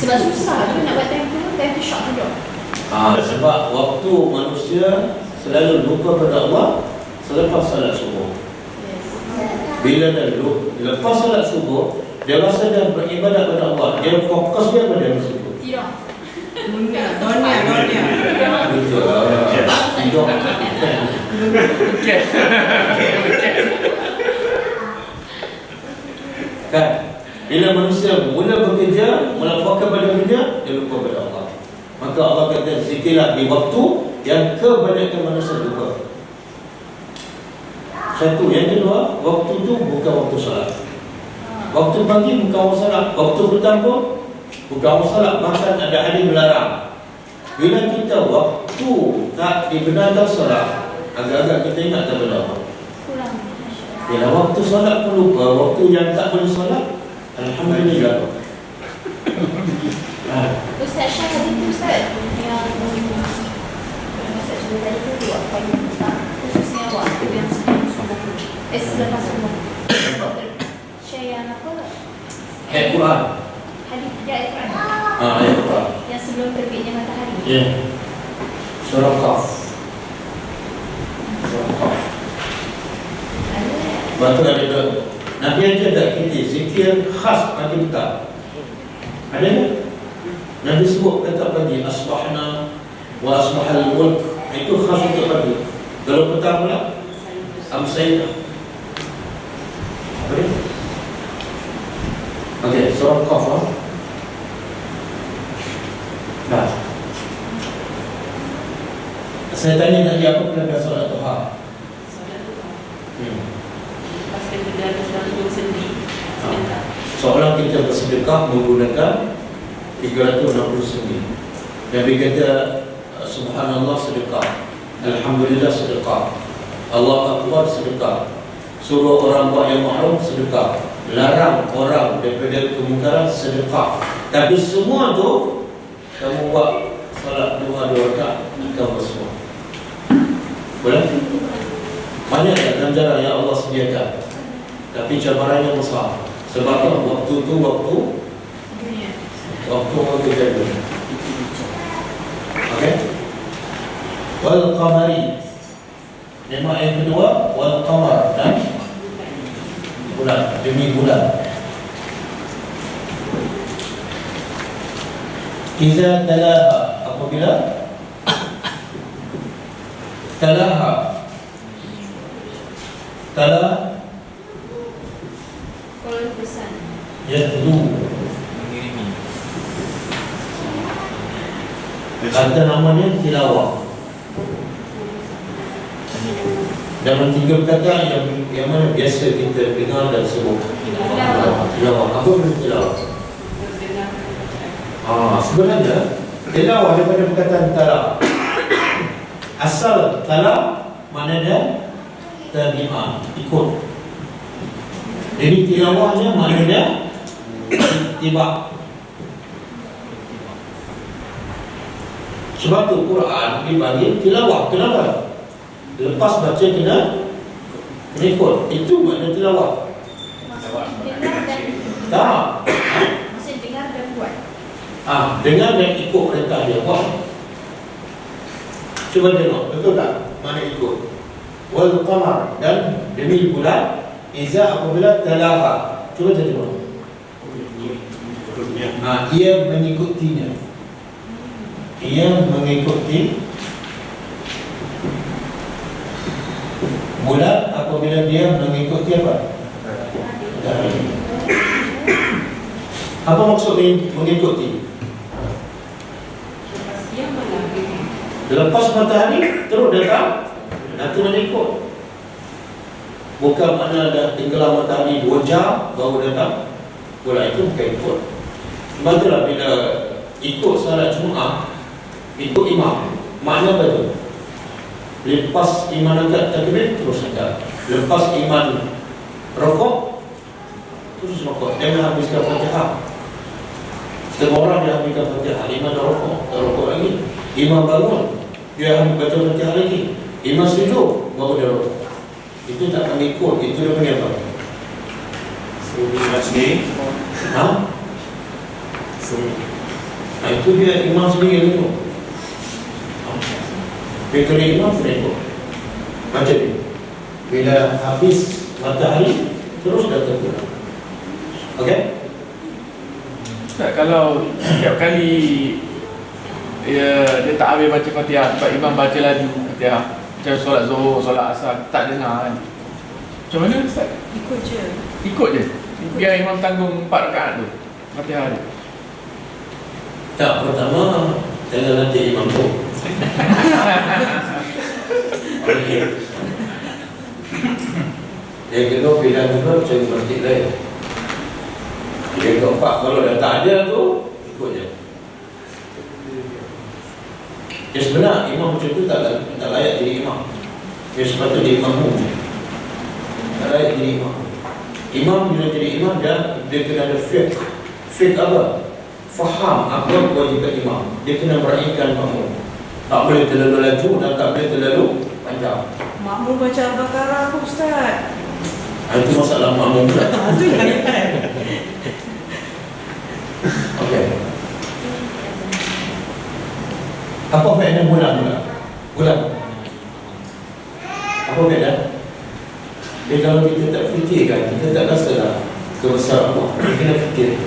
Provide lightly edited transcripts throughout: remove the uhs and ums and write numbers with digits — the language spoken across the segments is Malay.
Sebab susah tu nak buat time tu short tu dok. Sebab waktu manusia selalu lupa pada Allah selepas salat subuh. Bila dah lepas salat subuh, dia rasa dah beribadat pada Allah, dia fokus dia pada masa itu. Tidak. Dunia. Betul. Tidur. Kan? Bila manusia mula bekerja, mula fokus pada kerja, dia lupa pada Allah. Maka Allah kata, zikirlah di waktu yang kebanyakan manusia lupa. Satu. Yang kedua, waktu itu bukan waktu salat. Waktu pagi bukan waktu salat. Waktu petang pun bukan waktu salat. Bahkan ada hadis melarang. Bila kita waktu tak dibenarkan salat, agak-agak kita ingat tak benda apa? Kurang. Bila waktu salat pun lupa, waktu yang tak boleh salat, alhamdulillah. Ustaz Syah tadi tu Ustaz yang Ustaz cuba tadi tu apa yang khususnya waktu yang sebelum subuh selepas subuh Syah yang apa? Ayat Quran. Hadis ayat Quran. Ayat Quran. Yang sebelum terbitnya matahari. Ya. Surah Qaf. Surah Qaf. Batu ada Nabi aja tak kita zikir khas pagi petang. Ada tak? Nabi sebut kata pagi asbahna wa asbahal mulk. Itu khas untuk pagi. Kalau petang pula amsayna. Apa dia? Okey, surah Qaf. Nah. Saya tanya tadi apa perbezaan solat duha? Pasal kita ada selalu bersedih. Seorang kita bersedekah menggunakan 369. Nabi kata subhanallah sedekah, alhamdulillah sedekah, Allah Akbar sedekah, suruh orang buat yang mahrum sedekah, larang orang daripada kemungkaran sedekah. Tapi semua tu kamu buat salat 2 rakaat kamu semua. Boleh? Banyak ganjaran yang Allah sediakan. Tapi cabarannya besar. Sebab waktu tu waktu kejadian. Okey. Wal qamari. Nama yang kedua wal qamar dan bulan, demi bulan. Iza talaha, apabila talaha Kalau pesan. yatlu. Kata namanya tilawah. Dalam 3 perkataan yang mana biasa kita dengar dan sebut. Tilawah. Apa benda tilawah? Sebenarnya tilawah daripada perkataan tala. Asal tala maknanya terima, ikut. Jadi tilawahnya maknanya tiba. Sebab tu Quran dipanggil tilawah. Kenapa? Lepas baca kena ikut. Itu makna tilawah. Dengar dan Tak. maksud dengar dan buat. Dengar dan ikut perintah dia buat. Cuba tengok, betul tak? Mana ikut? Wal qamar, dan demi bulan, iza apabila talaha. Cuba tengok. Ia mengikutinya. Ia mengikuti bulan apabila dia mengikuti apa? Apa maksud mengikuti? Lepas matahari terus datang, nanti mengikut. Bukan mana dah tenggelam matahari 2 jam baru datang. Bulan itu bukan ikut. Bacalah bila ikut salat Jumaat, ikut imam, makna betul. Lepas imam angkat takbir terus angkat. Lepas imam rokok terus rokok. Jangan habiskan Fatihah. Setiap orang dia habiskan Fatihah, imam dah rokok, tak rokok lagi. Imam bangun, dia habis baca Fatihah lagi. Imam sujud, baru dia rokok. Itu tak mengikut, itu dia panggil apa? Itu dia imam sendiri tu. Fikir imam sendiri tu. Macam ni. Bila habis matahari, terus dah terbenam. Okey? Tak, kalau setiap kali dia tak habis baca Fatihah, sebab imam baca lagi Fatihah, macam solat Zuhur, solat Asar, tak dengar kan. Macam mana Ustaz? Ikut je. Ikut je. Biar imam tanggung 4 rakaat tu Fatihah tu. Tak, pertama jangan latih imam tu. Yang kedua, bila kedua cari masjid lain. Yang keempat, kalau dah tak ada tu, ikut je. Yang sebenar imam macam tu tak layak jadi imam. Yang sepatutnya jadi imam umum. Tak layak jadi imam. Imam bila jadi imam dia kena ada fiqh. Fiqh apa? Faham apa kewajiban imam. Dia kena meraihkan makmum. Tak boleh terlalu laju dan tak boleh terlalu panjang. Makmum baca Al-Baqarah apa Ustaz? Itu masalah makmum pula. Itu jangan. Okey. Apa faedah bulan pula? Bulan. Apa faedah? Jadi kalau kita tak fikirkan, kita tak rasalah kebesaran Allah. Kita kena fikir.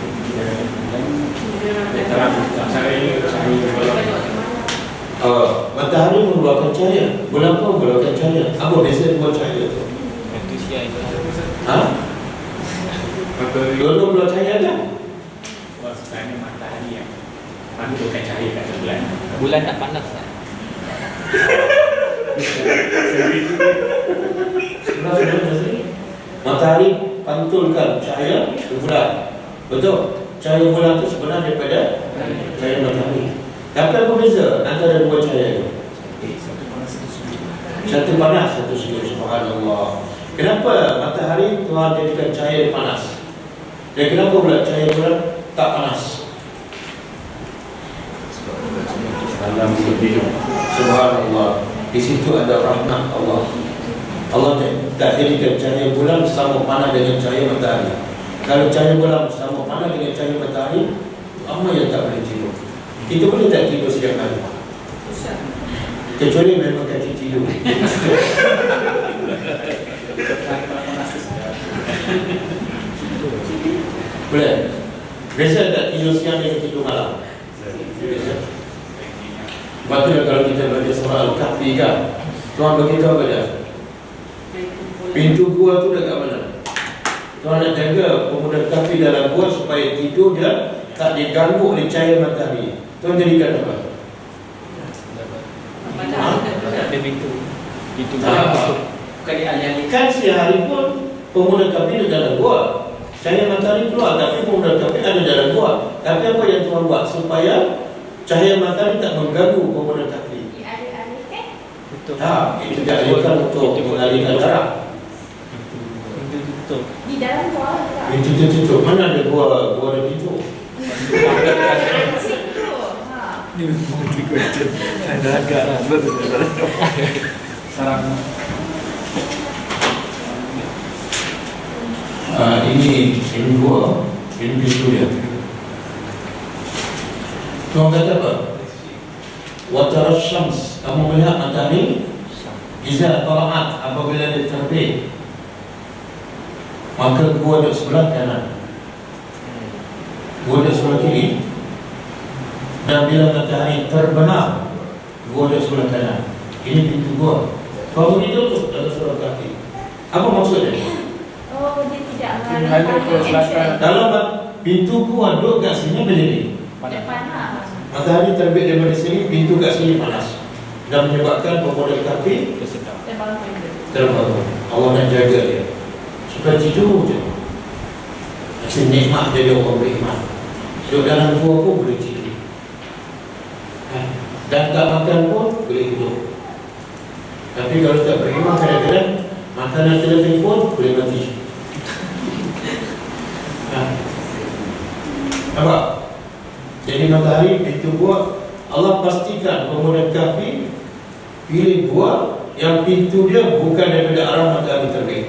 Matahari mengeluarkan cahaya, bulan pun mengeluarkan cahaya. Apa beza dua cahaya tu? Ha? Dua-dua keluar cahaya kan? Sebenarnya matahari yang mantulkan cahaya kat bulan. Bulan tak panas tak? Matahari pantulkan cahaya ke bulan. Betul? Cahaya bulan itu sebenarnya daripada cahaya matahari. Tapi apa beza antara dua cahaya itu? Satu panas, satu sejuk. Subhanallah. Kenapa matahari Tuhan jadikan cahaya panas? Dan kenapa pula cahaya bulan tak panas? Subhanallah. Di situ ada rahmat Allah. Allah tak jadikan cahaya bulan sama panas dengan cahaya matahari. Kalau cahaya bulan sama panas dengan cahaya matahari, apa yang tak boleh tidur? Kita boleh tak tidur setiap hari? Kecuali memang kaki tidur. Boleh? Biasa tak tidur siang dengan tidur malam? Biasa. Sebab tu kalau kita baca surah Al-Kahfi kan, Tuhan beritahu apa dia? Pintu gua tu dekat mana? Tuhan nak jaga pemuda kafir dalam gua supaya tidur dia tak diganggu oleh cahaya matahari. Tuhan jadikan apa? Ada pintu. Pintu Bukan dialih-alih. Kan siang hari pun pemuda kafir dalam gua. Cahaya matahari keluar, tapi pemuda kafir ada dalam gua. Tapi apa yang Tuhan buat supaya cahaya matahari tak mengganggu pemuda kafir? Dialih-alihkan. Betul. Itu dialihkan untuk mengalihkan darah. Pintu tutup. Di dalam gua tak. Itu tutup. Mana ada gua ada pintu? Anjing tu. Ha. Ni memang question. Saya dah agak sarang. Ini gua, ini pintu dia. Tuhan kata apa? Wa tara syams, kamu melihat matahari iza tala'at, apabila dia terbit, maka gua duduk sebelah kanan, gua duduk sebelah kiri. Dan bila matahari terbenam, gua duduk sebelah kanan. Ini pintu gua. Kalau begitu dalam surah Kahfi. Apa maksudnya? Oh, dia tidak Menghadap ke selatan. Dalam pintu gua duduk kat sini berdiri. Dia panas. Matahari terbit daripada sini, pintu kat sini panas. Dan menyebabkan pemuda kafir Dia bangun pintu. terbangun. Allah nak jaga dia supaya tidur je. Masih nikmat jadi orang beriman. So dalam gua pun boleh tidur. Dan tak makan pun boleh hidup. Tapi kalau tak beriman, kadang-kadang makanan terlebih pun boleh mati. Nampak? Jadi matahari pintu gua, Allah pastikan pemuda kafir pilih gua yang pintu dia bukan daripada arah matahari terbit.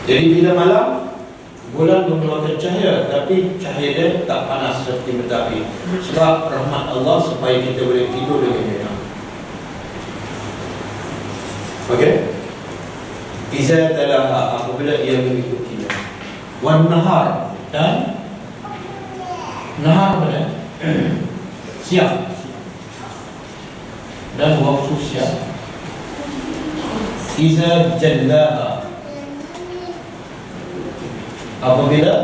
Jadi bila malam Bulan mengeluarkan cahaya, tapi cahaya dia tak panas seperti matahari. Sebab rahmat Allah supaya kita boleh tidur dengan nyenyak. Okey? Iza talaha, apabila ia mengikutinya. Wan nahar, dan nahar mana? Siang. Dan waktu siang. Iza jallaha, apabila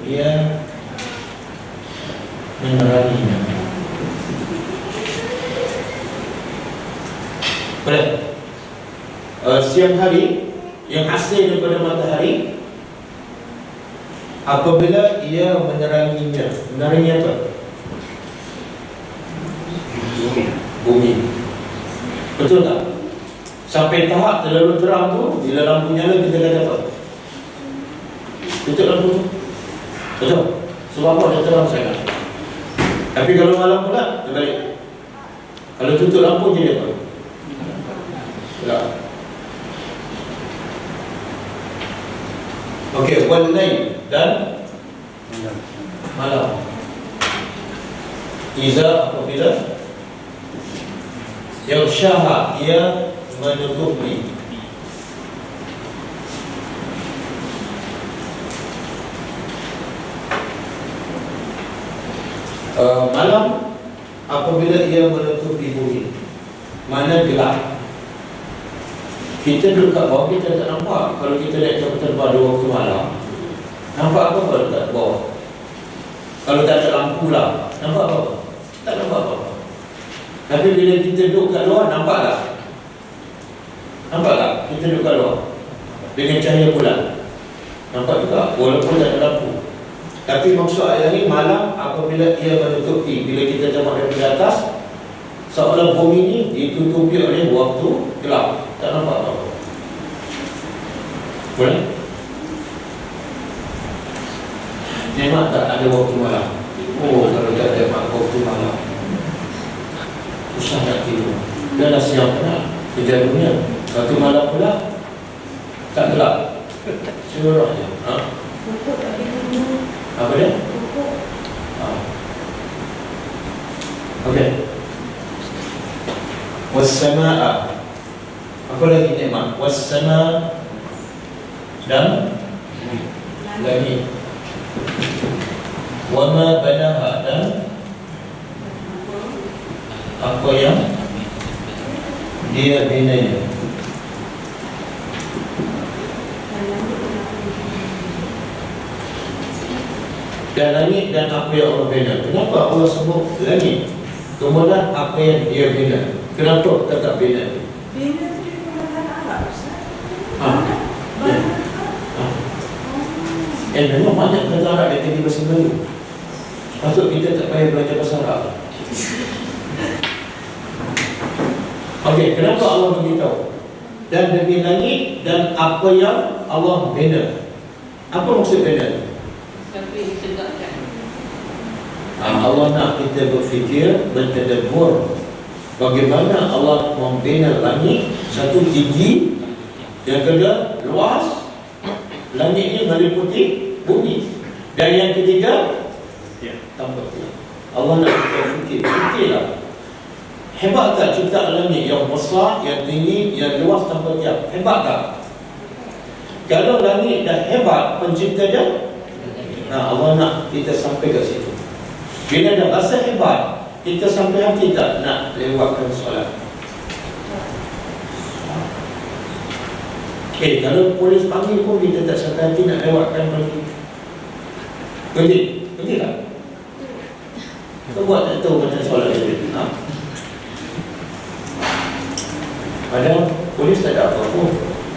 ia meneranginya. Boleh? Siang hari yang hasil daripada matahari, apabila ia meneranginya. Menerangi apa? Bumi. Betul tak? Sampai tahap terlalu terang tu, bila lampu nyala kita kata apa? Tutup lampu tu. Betul? Sebab apa dia terang sangat. Tapi kalau malam pula, dia balik. Kalau tutup lampu jadi apa? Gelap. Okey, wal lail, dan malam. Iza, apabila yaghshaha, ia menutupi. Malam apabila ia menutupi bumi. Mana gelap. Kita duduk kat bawah, kita tak nampak. Kalau kita naik kapal terbang waktu malam, nampak apa-apa dekat bawah? Kalau tak ada lampu lah, nampak apa-apa? Tak nampak apa-apa. Tapi bila kita duduk kat luar, nampak tak? Nampak tak? Kita duduk kat luar dengan cahaya bulan, nampak juga, walaupun tak ada lampu. Tapi maksud ayat ini, malam apabila ia menutupi. Bila kita tengok dari atas, seolah bumi ini ditutupi oleh waktu gelap. Tak nampak apa-apa. Boleh? Memang tak ada waktu malam. Oh, kalau tak ada waktu malam, susah nak tidur. Dah dah siang pernah kerja dunia. Waktu malam pula tak gelap, cerah je. Apa dia? Okey. Was-samaa, apa lagi nikmat? Was-samaa, dan langit. Wa-ma banaha, dan apa yang dia binanya. Dan langit dan apa yang Allah bina. Kenapa Allah sebut langit? Kemudian apa yang dia bina. Kenapa tetap bina? Bina tu dia perkataan Arab, Ustaz. Memang banyak kata Arab yang tadi bahasa Melayu. Patut kita tak payah belajar bahasa Arab. Okey, kenapa Allah beritahu? Dan demi langit dan apa yang Allah bina. Apa maksud bina? Allah nak kita berfikir, bertadabbur bagaimana Allah membina langit. Satu, tinggi. Yang kedua, luas. Langit ini meliputi bumi. Dan yang ketiga, tanpa tiap. Allah nak kita fikir. Fikirlah. Hebat tak ciptaan langit yang besar, yang tinggi, yang luas tanpa tiap? Hebat tak? Kalau langit dah hebat pencipta dia, Allah nak kita sampai ke situ. Bila dah rasa hebat, kita sampai hati tak nak lewatkan solat. Kalau polis panggil pun kita tak sampai hati nak lewatkan lagi. Betul tak? Kita buat tak tahu macam solat itu. Padahal polis tak ada apa pun.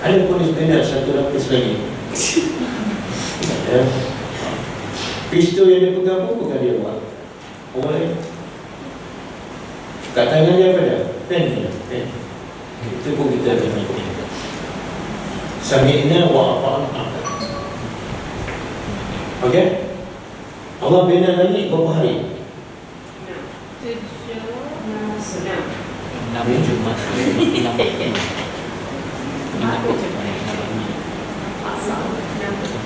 Ada polis bina satu lapis lagi. Pistol yang dia pegang pun bukan dia buat. Orang lain. Kat tangan dia apa dia? Pen dia. Pen. Itu pun kita ada pen. Sami'na wa ata'na. Okey? Allah bina langit berapa hari? 6 Jumaat. 6 Pasal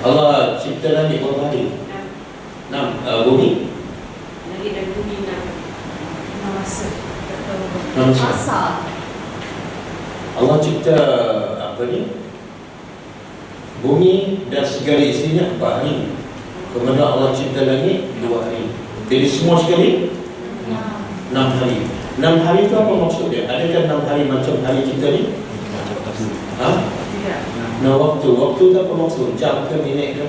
Allah cipta langit berapa hari? 6. Bumi? Langit dan bumi nak masa. Masa. Allah cipta apa ni? Bumi dan segala isinya 4 hari. Kemudian Allah cipta langit 2 hari. Jadi semua sekali 6 hari. 6 hari itu apa maksud dia? Adakah 6 hari macam hari kita ni? Ha? Tidak. Nah, waktu itu apa maksud? Jam ke minit ke?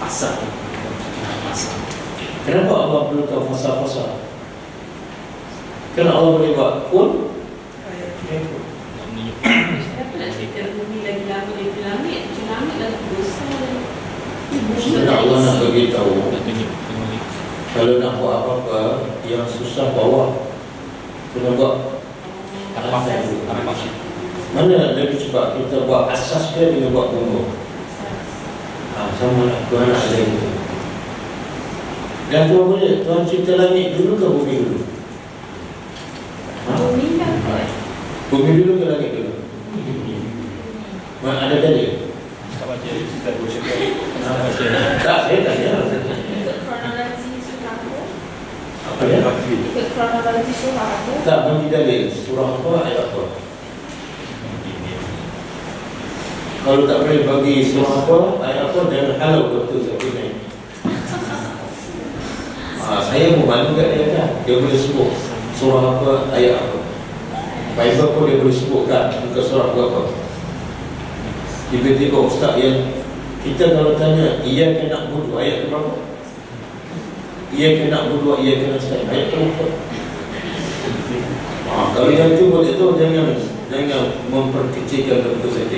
Fasa. Kenapa Allah perlukan fasa-fasa? Kan Allah boleh buat pun. Kenapa nak cerita bumi lagi lama dari langit? Macam langit dah dosa. Sebenarnya Allah nak beritahu, Nak tunjuk. kalau nak buat apa-apa yang susah bawa, kena buat Apa? mana lebih cepat kita buat asas dia dengan buat punggung. Sama lah, Tuhan nak ada itu. Dan Tuhan boleh, Tuhan cipta langit dulu ke bumi dulu? Bumi dah. Bumi dulu ke langit dulu? Mana ada dalil? Tak baca. Tak baca. Tak, saya tanya. Ikut kronologi surah apa? Apa dia? Ikut kronologi surah apa? Tak bagi dalil. Surah apa, ayat apa? Kalau tak boleh bagi surah apa, ayat apa, jangan halau betul saya punya. Saya mau malu kat dia kan. Dia boleh sebut surah apa, ayat apa. Bible pun dia boleh sebutkan muka surah berapa. Tiba-tiba ustaz yang kita kalau tanya, ia kena budu ayat ke berapa? Ia kena budu, ia kena start ayat ke berapa? Kalau yang tu boleh tu jangan memperkecilkan betul saja.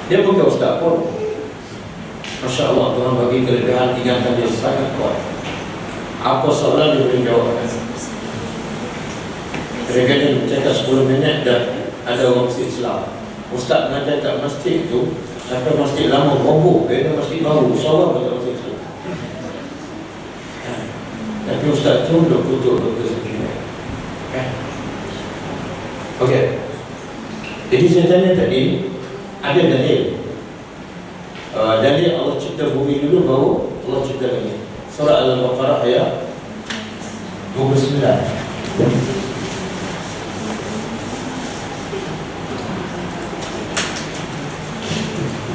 Dia bukan ustaz pun. Masya Allah, Tuhan bagi kelebihan ingatan dia sangat kuat. Apa soalan dia boleh jawab. Kadang-kadang cakap 10 minit dah ada orang masjid Islam. Ustaz mengajar kat masjid tu sampai masjid lama roboh, beda masjid baru, seorang kat masjid Islam. Tapi ustaz tu duk tutup ke sekian. Okey. Jadi saya tanya tadi, ada dalil. Dalil Allah cipta bumi dulu baru Allah cipta langit. Surah Al-Baqarah ayat 29.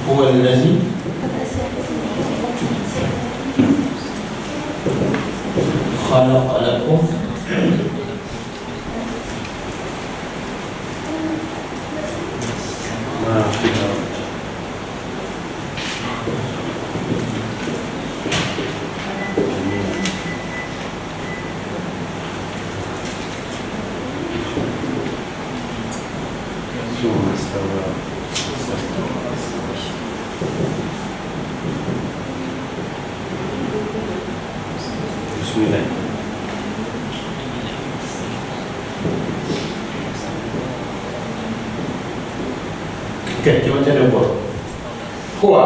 Huwa allazi khalaqa lakum ma fil ardh Bismillah. Okay, kita macam mana buat? Huwa.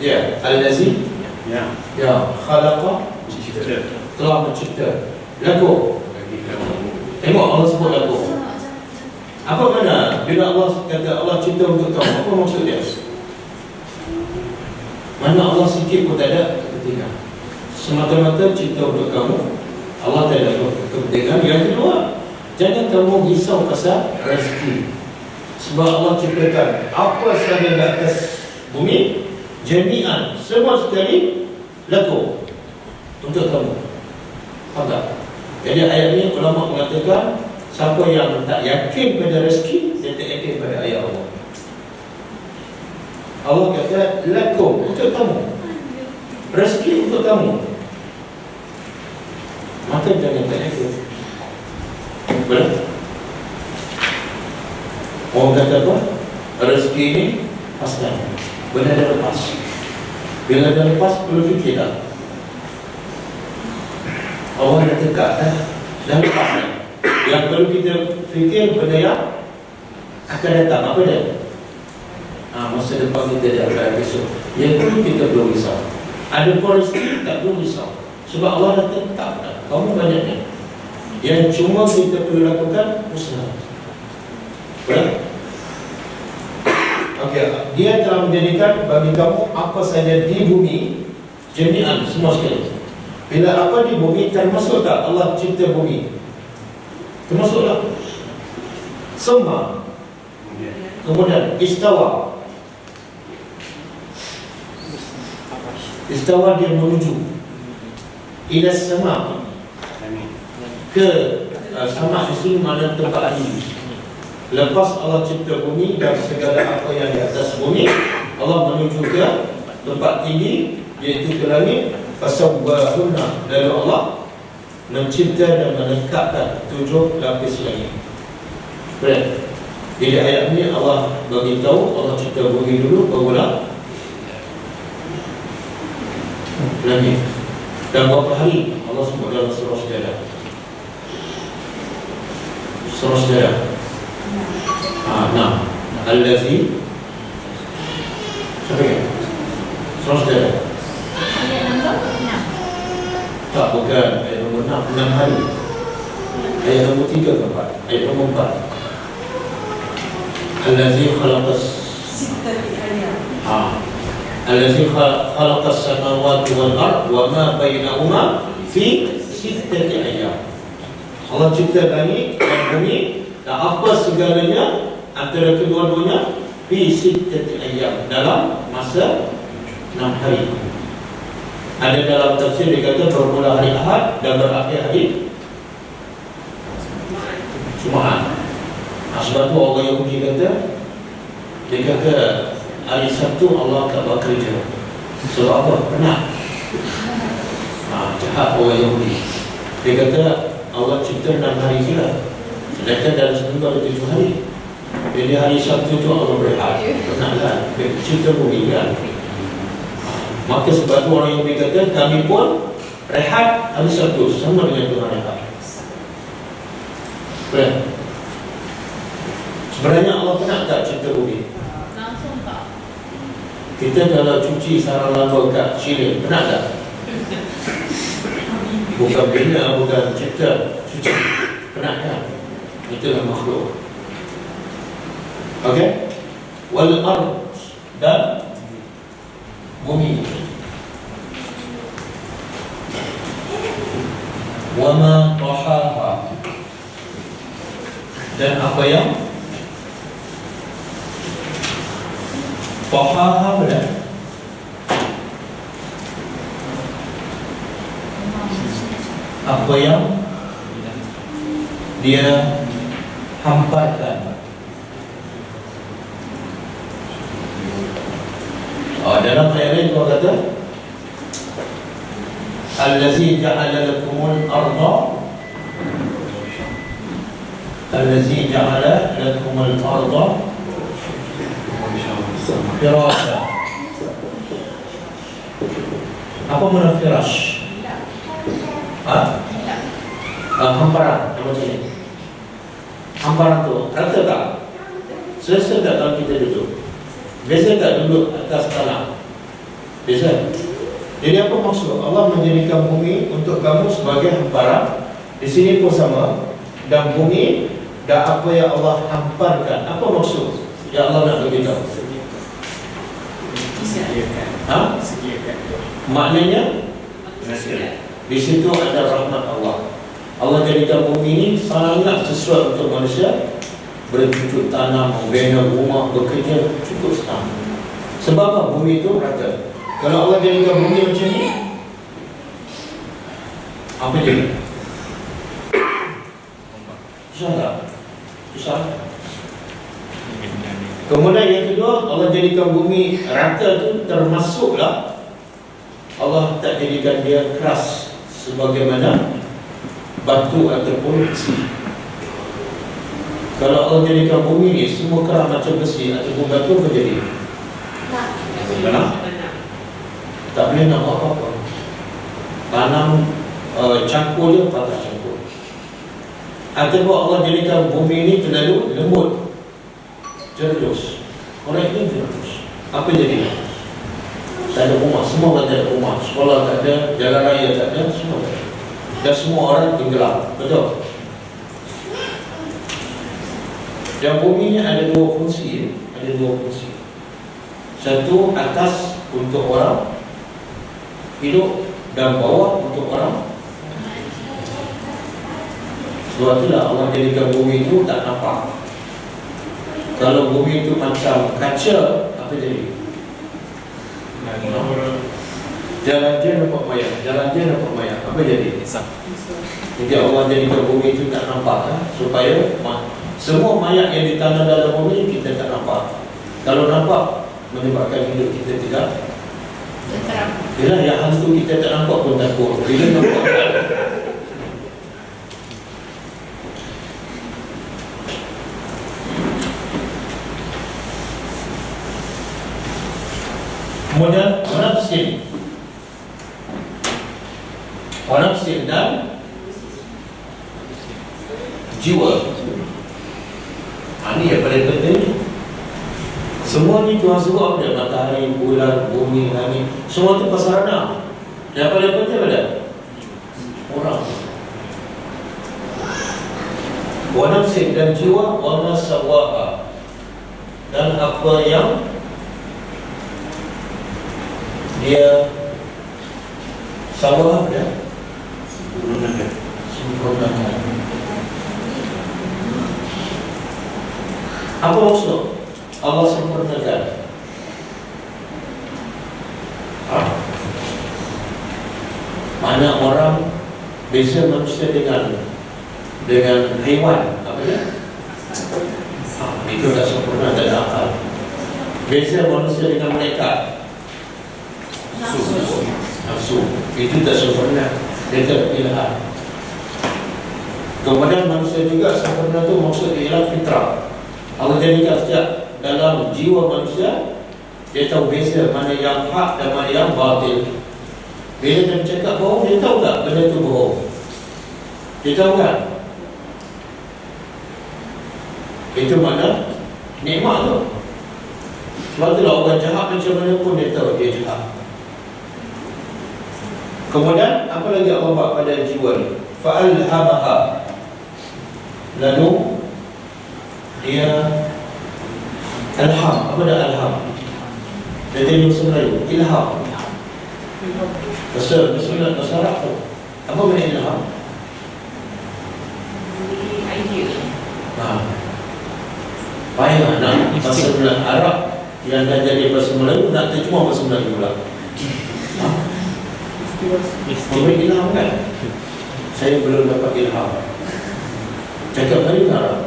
Ya. Al-Lazi. Ya. Khalaqa. Telah mencipta. Lagu. Tengok Allah sebut lagu. Apa makna bila Allah kata Allah cipta untuk kamu? Apa maksud dia? Mana Allah sikit pun tak ada kepentingan. Semata-mata cipta untuk kamu. Allah tak ada kepentingan. Yang kedua, jangan kamu risau pasal rezeki. Sebab Allah ciptakan apa sahaja di atas bumi, jami'an, semua sekali laku untuk kamu. Faham tak? Jadi ayat ini ulama mengatakan siapa yang tak yakin pada rezeki, dia tak yakin pada ayat Allah. Allah kata lakum untuk kamu, rezeki untuk kamu, maka jangan tak yakin. Boleh? Orang kata apa? Rezeki ini pasal benda dah lepas. Bila dah lepas perlu fikir tak? Allah dah tekak dah lepas. Yang perlu kita fikir benda yang akan datang. Apa dia? Masa depan kita dah akan besok. Yang perlu kita perlu risau. Ada pun rezeki tak perlu risau. Sebab Allah dah tetap dah. Kamu banyak ni. Yang cuma kita perlu lakukan usaha. Boleh? Dia telah menjadikan bagi kamu apa saja di bumi jami'an, semua sekali. Bila apa di bumi termasuk tak Allah cipta bumi? Termasuklah. Semua. Kemudian istawa. Istawa dia menuju ila sama, ke sama di sini mana tempat ini. Lepas Allah cipta bumi dan segala apa yang di atas bumi, Allah menuju ke tempat tinggi, iaitu ke langit. Fasawwahunna, lalu Allah mencipta dan melengkapkan 7 lapis langit. Baik. Jadi ayat ni Allah bagi tahu Allah cipta bumi dulu, barulah langit. Dan berapa hari Allah sebut dalam surah Sejadah? Surah Sejadah 6. Allazi siapa ya? Surah Sejadah. Ayat nombor 6. Tak, bukan ayat nombor 6, 6 hari. Ayat nombor 3 ke 4? Ayat nombor 4. Allazi khalaqas Allazi khalaqas samawati wal ard wa ma bainahuma fi sittati ayyam. Allah cipta langit dan bumi dan apa segalanya antara kedua-duanya fi sittati ayyam, dalam masa 6 hari. Ada dalam tafsir dia kata bermula hari Ahad dan berakhir hari Jumaat. Sebab tu orang Yahudi kata, dia kata hari Sabtu Allah tak bekerja. Sebab apa? Penat. Jahat orang Yahudi. Dia kata Allah cipta 6 hari je lah, sedangkan dalam seminggu ada 7 hari. Jadi hari Sabtu tu Allah berehat. Penat kan? Dia cipta bumi kan? Maka sebab tu orang Yahudi kata kami pun rehat hari Sabtu, sama dengan Tuhan rehat. Baik. Sebenarnya Allah penat tak cipta bumi? Langsung tak. Kita kalau cuci sarang laba kat Chile, penat tak? Bukan bina, bukan cipta, cuci. Penat kan? Itulah makhluk. Okey? Wal ard, dan bumi. Wa ma tahaha, dan apa yang tahaha benar. Apa yang dia hamparkan. Dalam ayat lain Allah kata Allazi ja'ala lakumul arda, Allazi ja'ala lakumul arda firasha. Apa makna firash? Hamparan. Apa ni? Hamparan tu rata tak? Selesa tak kalau kita duduk? Biasa tak duduk atas tanah? Biasa. Jadi apa maksud? Allah menjadikan bumi untuk kamu sebagai hamparan. Di sini pun sama. Dan bumi dan apa yang Allah hamparkan. Apa maksud? Ya Allah nak beritahu. Sediakan. Maknanya di situ ada rahmat Allah. Allah jadikan bumi ini sangat sesuai untuk manusia bercucuk tanam, membina rumah, bekerja, cukup senang. Sebab apa? Bumi itu rata. Kalau Allah jadikan bumi macam ni, apa jadi? Susah tak? Susah. Kemudian yang kedua, Allah jadikan bumi rata tu termasuklah Allah tak jadikan dia keras sebagaimana batu ataupun besi. Kalau Allah jadikan bumi ni semua keras macam besi ataupun batu, apa jadi? Benar? Tak boleh nak buat apa-apa. Tanam cangkul je, patah cangkul. Ataupun Allah jadikan bumi ni terlalu lembut, jerdus. Orang ini jerdus. Apa jadi? Tak ada rumah, semua orang tak ada rumah. Sekolah tak ada, jalan raya tak ada, semua tak ada. Dan semua orang tenggelam. Betul? Dan bumi ni ada dua fungsi. Ada dua fungsi. Satu atas untuk orang hidup dan bawah untuk orang. Sebab itulah Allah jadikan bumi itu tak nampak. Kalau bumi itu macam kaca, apa jadi? Jalan je nampak maya, jalan je nampak maya, apa jadi? Jadi Allah jadikan bumi itu tak nampak, supaya semua mayat yang ditanam dalam bumi kita tak nampak. Kalau nampak, menyebabkan hidup kita tidak Terang. bila yang hantu kita tak nampak pun takut. Bila nampak kemudian wanafsin dan jiwa. Ini yang paling penting. Semua ni Tuhan sebut apa dia? Matahari, bulan, bumi, langit, semua tu prasarana. Yang paling penting apa dia? Orang. Wanafsin dan jiwa, wa sawaha, dan apa yang dia sawah dia sempurnakan. Apa maksud Allah sempurnakan? Mana orang beza manusia dengan haiwan, apa dia? Itu tak sempurna, tak ada akal. Beza manusia dengan mereka, nafsu, itu tak sempurna, dia tak ilham. Kemudian manusia juga sempurna tu maksud ialah fitrah. Allah jadikan setiap dalam jiwa manusia, dia tahu beza mana yang hak dan mana yang batil. Bila dia bercakap bohong, dia tahu tak benda tu bohong? Dia tahu kan? Itu mana nikmat tu. Sebab itulah orang jahat macam mana pun dia tahu dia jahat. Kemudian apa lagi Allah buat pada jiwa ni? Fa'alhamaha, lalu dia alham. Apa dah alham? Dia jadi bahasa Melayu, ilham. Bahasa Arab tu apa benda ilham? Payah nak bahasa Melayu Arab yang dah jadi bahasa Melayu, nak terjemah bahasa Melayu pula. Memberi ilham kan? Saya belum dapat ilham. Cakap Melayu Arab.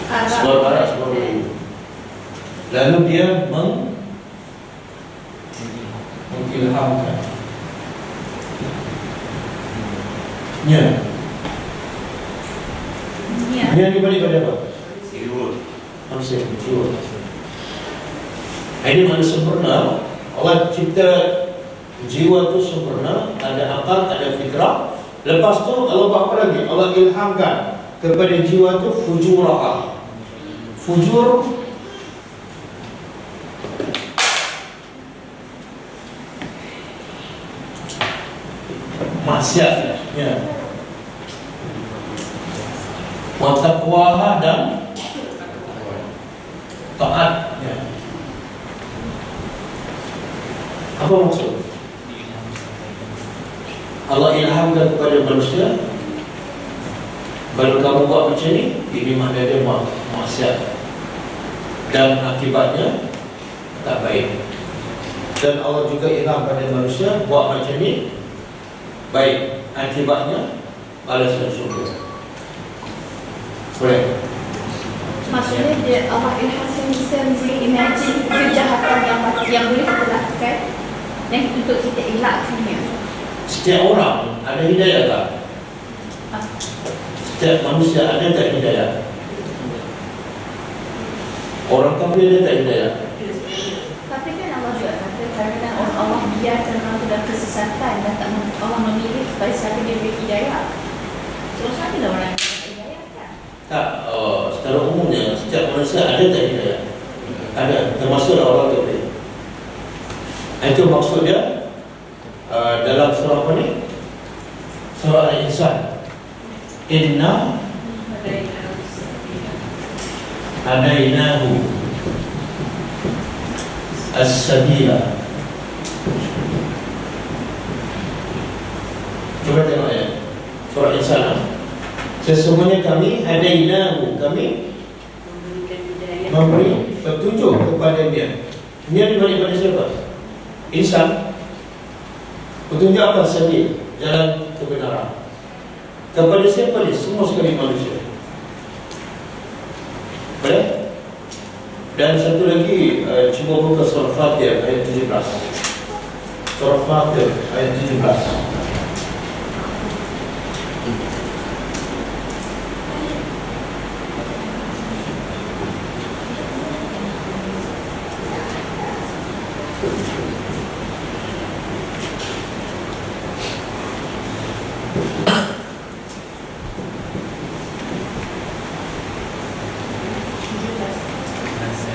Sebab Arab, sebab Melayu. Lalu dia mengilhamkan. Ya. Dia dibalik pada apa? Manusia, jiwa. Ini mana sempurna. Allah cipta jiwa tu sempurna, ada akal, ada fitrah. Lepas tu Allah buat apa lagi? Allah ilhamkan kepada jiwa tu fujurah. Fujur maksiat, ya. Wa taqwaha dan taat, ya. Apa maksud? Allah ilhamkan kepada manusia, kalau kamu buat macam ni, ini makna dia maksiat dan akibatnya tak baik. Dan Allah juga ilham pada manusia, buat macam ni baik, akibatnya balasan syurga. Boleh? Maksudnya dia Allah ilham manusia imagine kejahatan yang boleh kita lakukan dan untuk kita elakkannya. Setiap orang ada hidayah tak? Setiap manusia ada tak hidayah? Orang kafir ada tak hidayah? Tapi kan Allah juga kata kadang-kadang Allah biarkan orang dalam kesesatan dan tak Allah memilih supaya siapa dia beri hidayah. So siapa lah orang yang beri hidayah kan? Tak, secara umumnya setiap manusia ada tak hidayah? Ada, termasuklah orang kafir. Itu maksud dia dalam surah apa ni? Surah Al-Insan. Inna hadainahu as-sabila. Coba tengok ya, surah Insan. Sesungguhnya kami hadainahu, kami Memberikan hidayah. memberi petunjuk kepada dia. Ini diberi pada siapa? Insan. Petunjuk apa? Sabil, jalan kebenaran. Kepada siapa dia? Semua sekali manusia. Boleh? Dan satu lagi, cuba buka surah Fatir ayat 17. Surah Fatir ayat 17.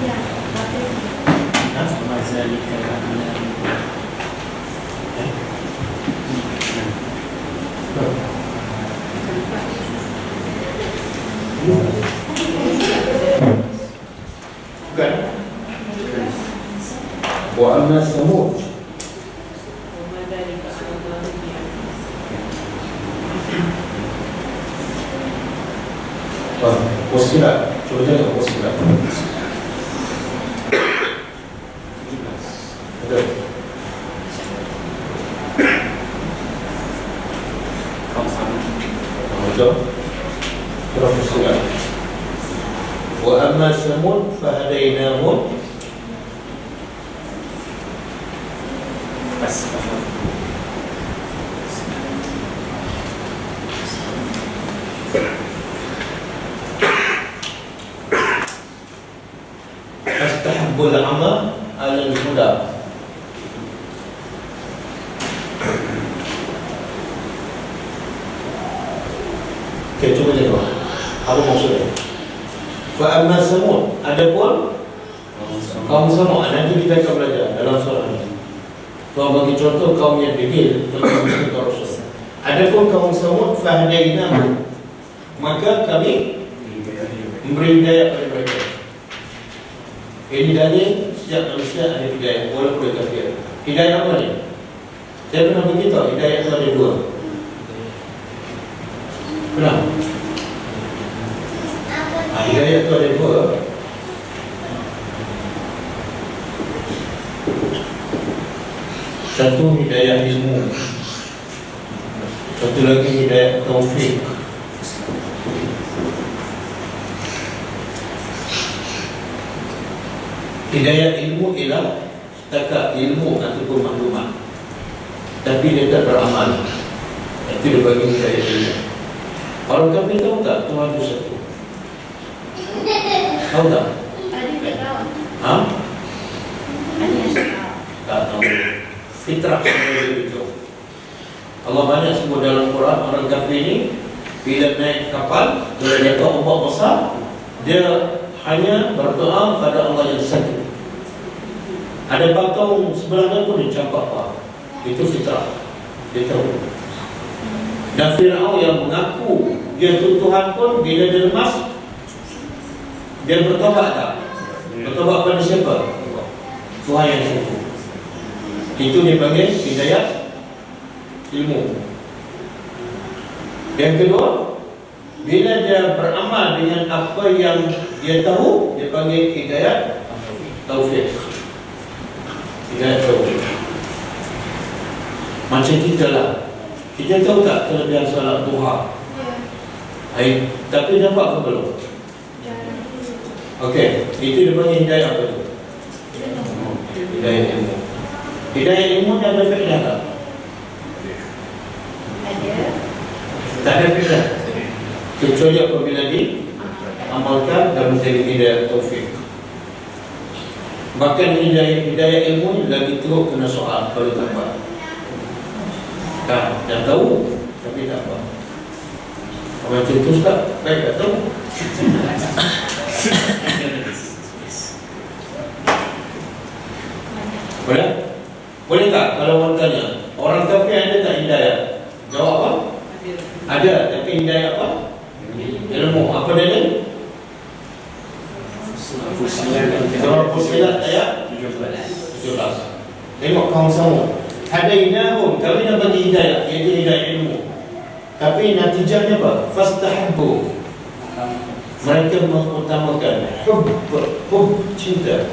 Ya, tapi Mazalika rahman. Bukan? Wa amma Samud Wamadzalika 'ala Allahi bi'aziz. Wasilat. Coba tengok wasilat. Betul. Kau sama. Betul. Surah Fussilat. Wa amma Samud fahadainahum Pas. fastahabbul ama 'ala al-huda. Okay, cuba tengok. Apa maksudnya? Fa amma Samud, adapun kaum Samud, nanti kita akan belajar dalam surah ini. Tuan bagi contoh kaum yang degil tentang Rasul. Adapun kaum Samud fahadainahum, maka kami memberi hidayah kepada mereka. Ini dalil setiap manusia ada hidayah walaupun dia kafir. Hidayah apa ni? Saya pernah beritahu hidayah itu ada dua. Pernah? Hidayah itu ada dua. Satu hidayah ilmu, satu lagi hidayah taufik. Hidayah ilmu ialah setakat ilmu ataupun maklumat, tapi dia tak beramal. Itu dia bagi hidayah ilmu. Orang kafir tahu tak Tuhan itu satu? Tahu tak? ada tak tahu. Ha? Ada yang tak tahu. Tak tahu. Fitrah sebenarnya begitu. Allah banyak sebut dalam Quran orang kafir ni bila naik kapal, bila dia tahu ombak besar, dia hanya berdoa pada Allah yang satu. Ada patung sebelahnya pun dia campak apa. Itu fitrah. Dia tahu. Dan Fir'aun yang mengaku dia tu Tuhan pun bila dia lemas, dia bertobat tak? Bertobat pada siapa? Tuhan yang satu. Itu dipanggil hidayah ilmu. Yang kedua, bila dia beramal dengan apa yang dia tahu, dia panggil hidayah taufik. Hidayah taufik. Macam kita lah. Kita tahu tak kelebihan salat duha? Ya, Tapi dapat ke belum? jarang. Okey, itu dia panggil hidayah apa tu? Hidayah ilmu. Hidayah ilmu ni ada faedah tak? Ada. Tak ada faedah. Kecuali apabila diamalkan dan menjadi hidayah taufik. Bahkan hidayah ilmu ni lagi teruk kena soal kalau tak apa. Kan, dah tahu tapi tak apa. Macam tu Ustaz, baik tak tahu. Boleh? Boleh tak kalau orang tanya, orang kafir ada tak hidayah? Jawab apa? Ada, tapi hidayah apa? Ilmu. Apa dia? Fussilat Surah Fussilat ayat 17. jelas. Tengok kaum sama. Hadainahum, kami nak bagi hidayah, iaitu hidayah ilmu. Tapi natijahnya apa? Fastahabbu. Mereka mengutamakan hub cinta.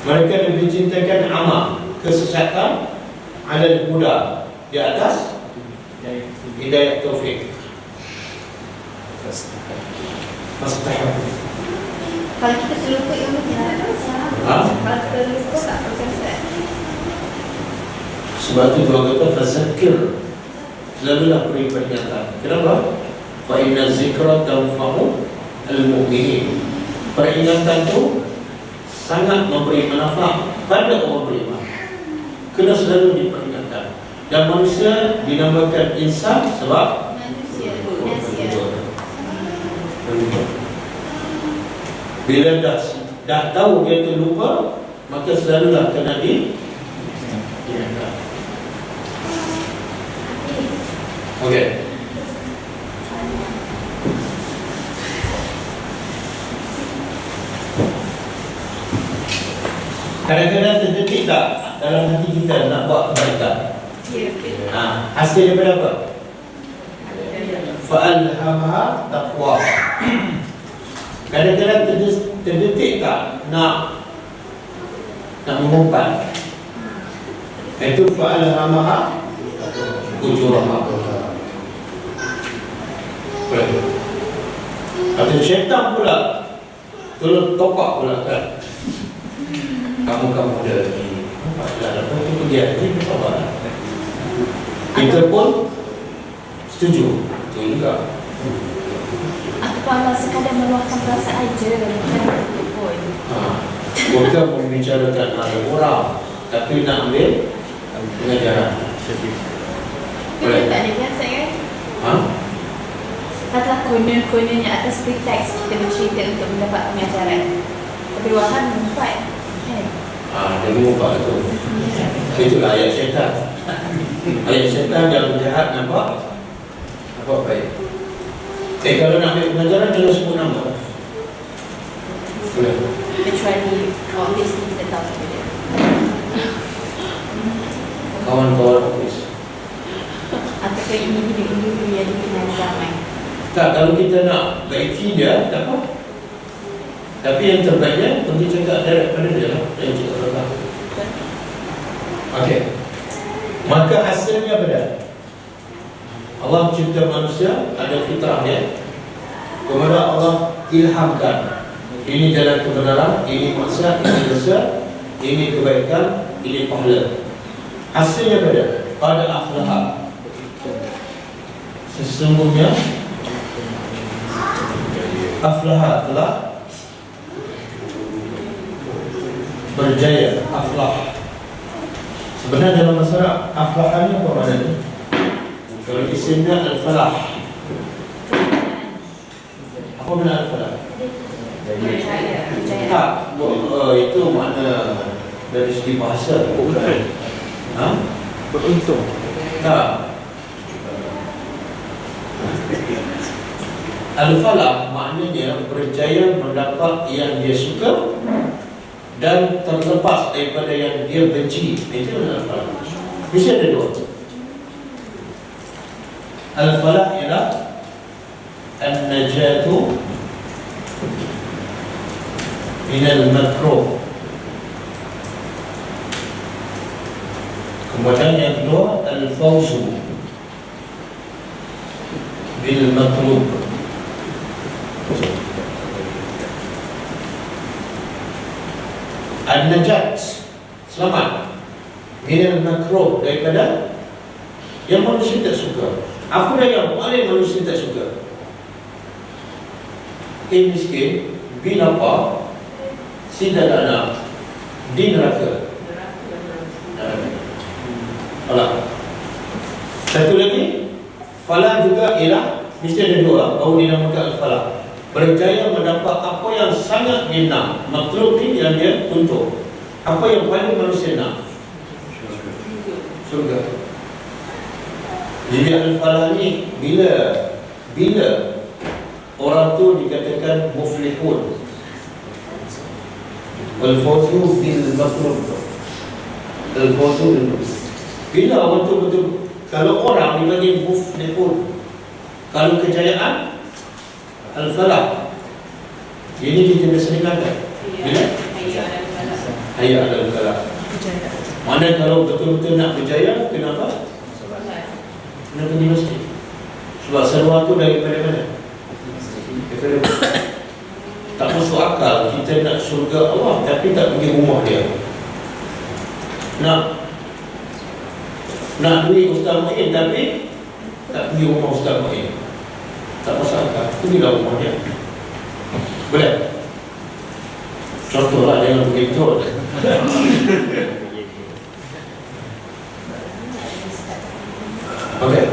Mereka lebih cintakan amal, kesesatan, alal huda, di atas hidayah taufik. Fastahabbu. Kalau kita terlupa ilmu kita ada masalah. Kalau kita terlupa tak berkesan. Sebab itu Tuhan kata fazakir, selalulah beri peringatan. Kenapa? Fa inna zikra tanfa'u al-mu'minin. Peringatan itu sangat memberi manfaat pada orang beriman. Kena selalu diperingatkan. Dan manusia dinamakan insan sebab Manusia. bila dah tahu dia terlupa, maka selalulah kena diingatkan. Okey. Kadang-kadang terdetik tak dalam hati kita nak buat kebaikan? Ya, Hasil daripada apa? Fa'alhamaha taqwa. Kadang-kadang terdetik tak nak mengumpat? Itu fa'alhamaha ujuraha. Atau syaitan pula tolong topak pula kan. Kamu dah lagi lepas itu pergi haji bersabar. Kita pun setuju. Betul juga. Ataupun Allah sekadar meluahkan perasaan aja bukan pun. Bukan membicarakan ada orang, tapi nak ambil pengajaran. Kita tak ada biasa kan? Katalah kononnya atas preteks kita bercerita untuk mendapat pengajaran. Tapi Wahan mengumpat kan? Dia mengubah itu. Itulah ayat syaitan. Ayat syaitan yang jahat nampak baik. Kalau nak ambil pengajaran jangan sebut nama. Boleh. Kecuali obviously kita tahu siapa dia. Kawan-kawan office. Ataupun individu-individu yang dikenal ramai. Tak, kalau kita nak baiki dia, tak apa. Tapi yang terbaiknya pergi cakap direct pada dia lah. Dia cakap Allah. Okey. Maka hasilnya apa? Allah cipta manusia, ada fitrah dia. Kemudian Allah ilhamkan. Ini jalan kebenaran, ini maksiat, ini dosa, ini kebaikan, ini pahala. Hasilnya pada aflaha. Sesungguhnya aflaha telah berjaya. Aflah sebenarnya dalam masyarakat aflahannya apa maknanya? Kalau isimnya al-falah. Apa makna al-falah? Tak, itu makna dari segi bahasa. Beruntung. Tak. Al-falah maknanya berjaya mendapat yang dia suka dan terlepas daripada yang dia benci. Itu al-falah. Mesti ada dua. Al-falah ialah an-najatu minal makruh. Kemudian yang kedua al-fawzu bil matlub. An-najat, selamat, minal makruh, daripada yang manusia tak suka. Apa yang paling manusia tak suka? Miskin, bin apa, si dan anak, di neraka. Falah. Satu lagi, falah juga ialah mesti ada dua, baru dinamakan al-falah. Berjaya mendapat apa yang sangat dia nak. Matlub ni yang dia tuntut. Apa yang paling manusia nak? Surga. Jadi al-falah ni bila orang tu dikatakan muflihun. Wal fawzu bil matlub. Al-Fawzul. Bila betul-betul, kalau orang dibagi muflihun, kalau kejayaan Al-Falah. Ini kita sering kata. Bila? Hayya alal falah. Mana kalau betul-betul nak berjaya, kenapa? Kena pergi masjid. Sebab seruan tu daripada mana? Daripada tak masuk akal kita nak surga Allah tapi tak pergi rumah dia. Nak duit Ustaz Mu'in tapi tak pergi rumah Ustaz Mu'in. Tak masuk akal. Pergilah rumah dia. Boleh? Contohlah, jangan begitu. Okey.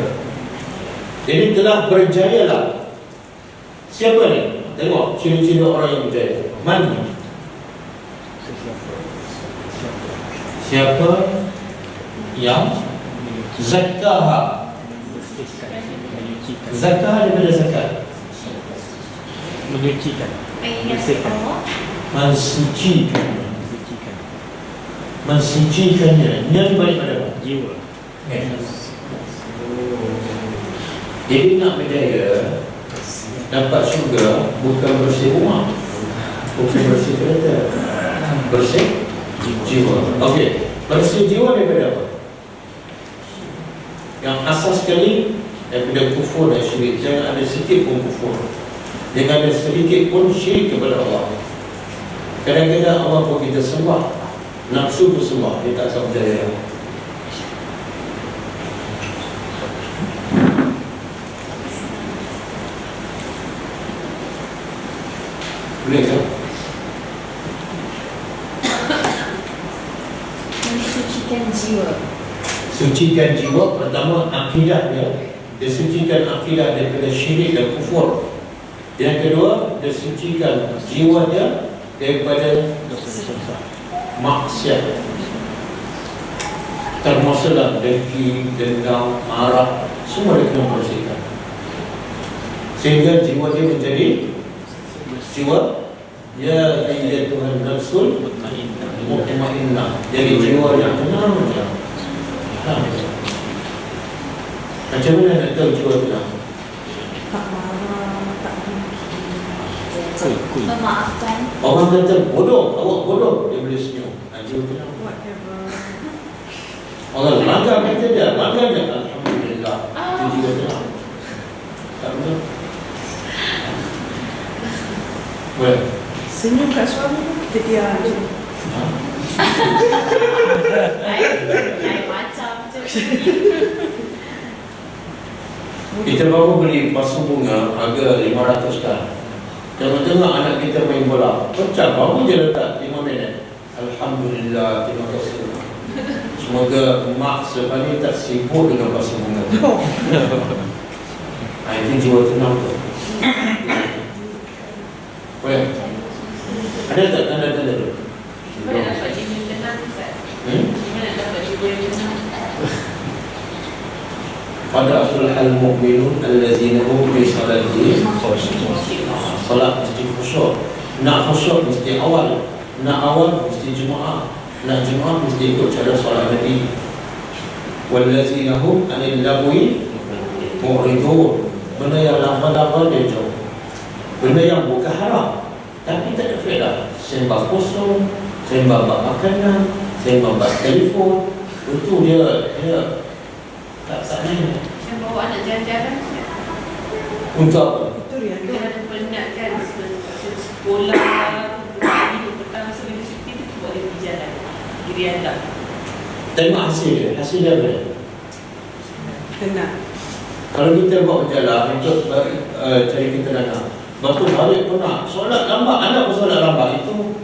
Jadi telah berjayalah. Siapa ni? Tengok ciri-ciri orang yang berjaya. Mana? Siapa yang zakah? Zakah daripada zakat. Menyucikan. Mensucikannya. Ini balik pada apa? Jiwa. Jadi nak berjaya, dapat syurga bukan bersih rumah, bukan bersih kereta, bersih jiwa. Okey, bersih jiwa daripada apa? Yang asas sekali daripada kufur dan syirik. Jangan ada sedikit pun kufur, jangan ada sedikit pun syirik kepada Allah. Kadang-kadang Allah pun kita sembah, nafsu pun sembah, dia tak akan berjaya. Boleh tak? Mensucikan jiwa. Sucikan jiwa, pertama akidah dia. Dia sucikan akidah daripada syirik dan kufur. Yang kedua, dia sucikan jiwa dia daripada maksiat. Termasuklah dengki, dendam, marah, semua dia kena bersihkan. Sehingga jiwa dia menjadi jiwa ya ayyatuhan nafsul mutmainnah. Jadi jiwa yang tenang saja. Macam mana nak tahu jiwa tenang? Tak marah, tak dengki, memaafkan. Orang kata bodoh, awak bodoh, dia boleh senyum. Jiwa tenang. Orang langgar kata dia, langgar dia, alhamdulillah. Itu jiwa tenang. Tak betul? Boleh? Senyum kat suami pun kita diam je. Lain macam je. Kita baru beli pasu bunga harga 500 kan. Tengok-tengok anak kita main bola, pecah baru je letak 5 minit. Alhamdulillah, terima kasih. Semoga mak selepas ni tak sibuk dengan pasu bunga. Itu jiwa tenang tu. Boleh? Ada tak tanda-tanda tu? Mana nak dapat jiwa yang tenang, Ustaz? Mana nak dapat jiwa yang tenang? Qad aflahal mu'minun allazina hum fi salatihim khushu'un. Salat mesti khusyuk. Nak khusyuk mesti awal. Nak awal mesti jemaah. Nak jemaah mesti ikut cara solat Nabi. Wallazina hum 'anil lagwi mu'ridun. Benda yang lafaz-lafaz dia jauh. Benda yang bukan haram tapi tak ada faedah. Sembah kosong, sembah bak makanan, sembah bak telefon. Itu dia tak lain. Yang bawa anak jalan-jalan, Untuk apa? itu yang kita ada penat kan, sekolah, hari petang sebelum cuti tu boleh pergi jalan. Diri anda. Tengok hasil dia. Hasil dia apa? Tenang. Kalau kita bawa berjalan untuk cari ketenangan, lepas tu balik penat, solat lambat, anak pun solat lambat, itu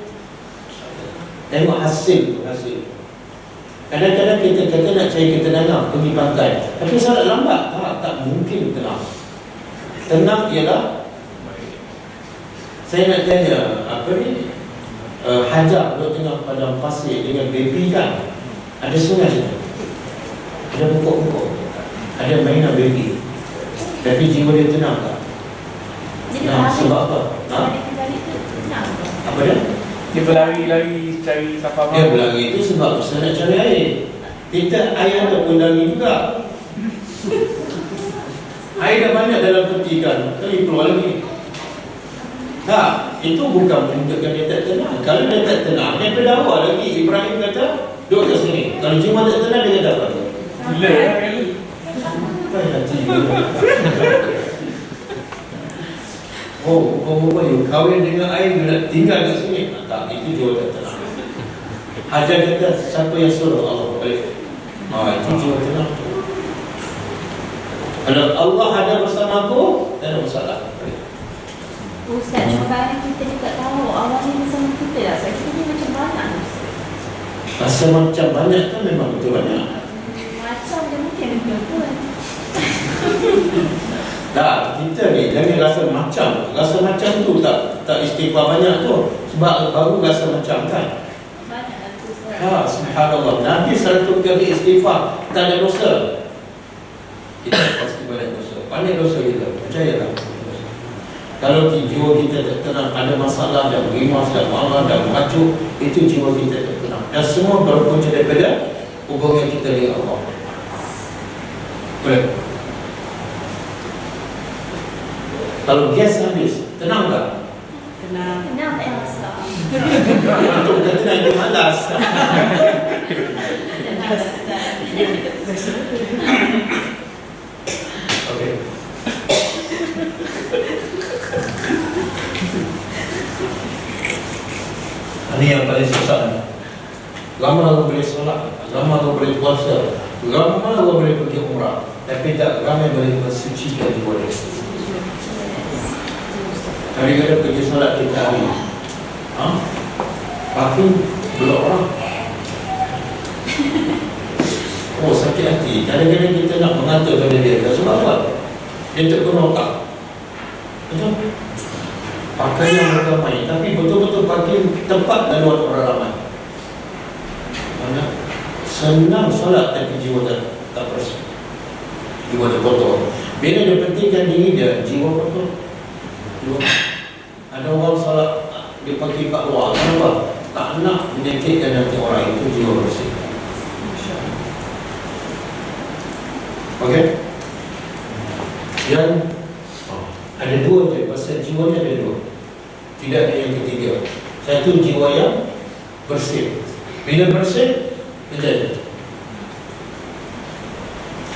tengok hasil tu, hasil. Kadang-kadang kita kata nak cari ketenangan, pergi pantai, tapi solat lambat, tak mungkin tenang. Tenang ialah, saya nak tanya, apa ni, Hajar duduk tengah padang pasir dengan baby kan, ada sungai situ, ada pokok-pokok, ada mainan baby, tapi jiwa dia tenang tak? Jadi Nah, sebab apa? Ha? Jadi tu tenang. Apa dia? Dia berlari-lari cari siapa Dia berlari itu sebab usaha nak cari air. Kita air ada pun lari juga. Air dah banyak dalam peti kan, kali keluar lagi. Tak, itu bukan menunjukkan dia tak tenang. Kalau dia tak tenang, daripada awal lagi Ibrahim kata, duduk kat sini. Kalau jiwa tak tenang, dia kata apa? Gila Apa hati dia? Oh, you kahwin dengan air, dia nak tinggal kat sini. Tak, itu jiwa tak tenang. Hajar kata, siapa yang suruh Allah balik? Itu jiwa tenang. Kalau Allah ada bersama aku, tak ada masalah. Ustaz, cuma kita ni tak tahu awalnya bersama kita lah. Sebab kita ni macam banyak Ustaz. Rasa macam banyak kan memang betul banyak. Macam dia mungkin betul pun. Tak, kita ni jangan rasa macam. Rasa macam tu tak istighfar banyak tu. Sebab baru rasa macam kan. Banyak lah tu Ustaz. Subhanallah. Nabi 100 kali istighfar, tak ada dosa. Kita pasti banyak dosa. Banyak dosa kita, percayalah. Kalau jiwa kita tak tenang, ada masalah, dah berimas, dah marah, dah mengacu, itu jiwa kita tak tenang. Dan semua berpunca daripada hubungan kita dengan Allah. Boleh? Kalau gas habis, tenang tak? Tenang. Kenal tak yang rasa? Untuk kita tenang, itu malas. Kenal tak Ustaz? Okey. Ini yang paling susah ni. Lama aku boleh solat, lama aku boleh puasa, lama aku boleh pergi umrah, tapi tak ramai boleh mensucikan jiwa dia. Kadang-kadang pergi solat kita hari, pakai belok orang. Oh, sakit hati. Kadang-kadang kita nak mengatur pada dia. Sebab apa? Dia tak guna otak. Betul? Pakai yang ramai, tapi betul-betul pakai tempat dan luar orang ramai. Mana? Senang solat tapi jiwa tak bersih. Jiwa tak kotor. Bila dia pentingkan diri dia, jiwa kotor. Jiwa. Ada orang solat, dia pakai kat luar. Kenapa? Tak nak menyakitkan nanti orang itu, jiwa bersih. Okey? Yang ada dua je, pasal jiwa ni ada dua. Tidak ada yang ketiga. Satu, jiwa yang bersih. Bila bersih, terjadi.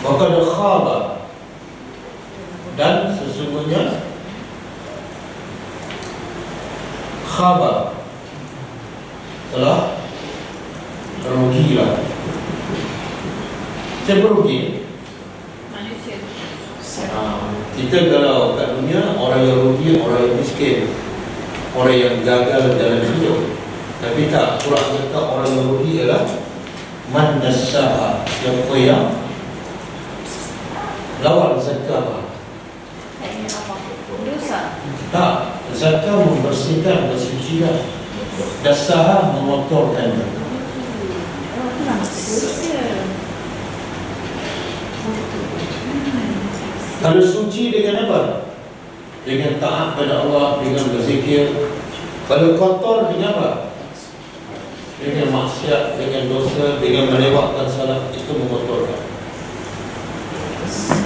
Maka ada khabar. Dan sesungguhnya khabar telah rugilah. Saya berugi. Manusia. Kita kalau kat dunia, orang yang rugi, orang yang miskin, orang yang gagal dalam hidup. Tapi tak, Quran kata orang yang rugi ialah man nassaha, yang lawan zakah. Ini apa? Dosa. Tak, zakah membersihkan, mensucikan. Dassaha mengotorkan. Oh, itu nama dosa. Kalau suci dengan apa? Dengan taat pada Allah, dengan berzikir. Kalau kotor dengan apa? Dengan maksiat, dengan dosa, dengan melewatkan salat, itu mengotorkan.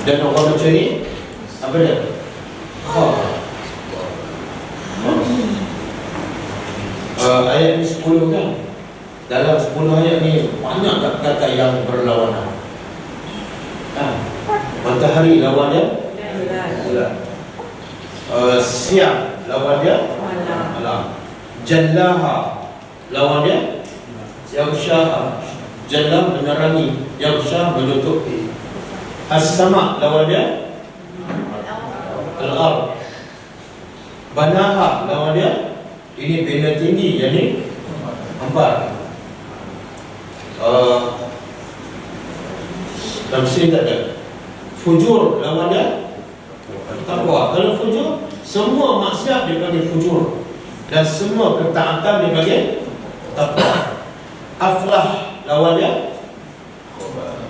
Dan orang macam ni, apa dia? Ayat ni 10 kan? Dalam 10 ayat ni banyak kata yang berlawanan. Matahari lawan dia bulan. Siang lawan dia malam. Jallaha lawan dia yaghshaha. Jalla menerangi, yaghsha menutupi. As-sama lawan dia al-ard. Banaha lawan dia, ini bina tinggi, jadi empat. Tafsir tak ada. Fujur lawan dia takwa. Kalau fujur, semua maksiat dipanggil fujur, dan semua ketaatan dipanggil takwa. Aflah lawan dia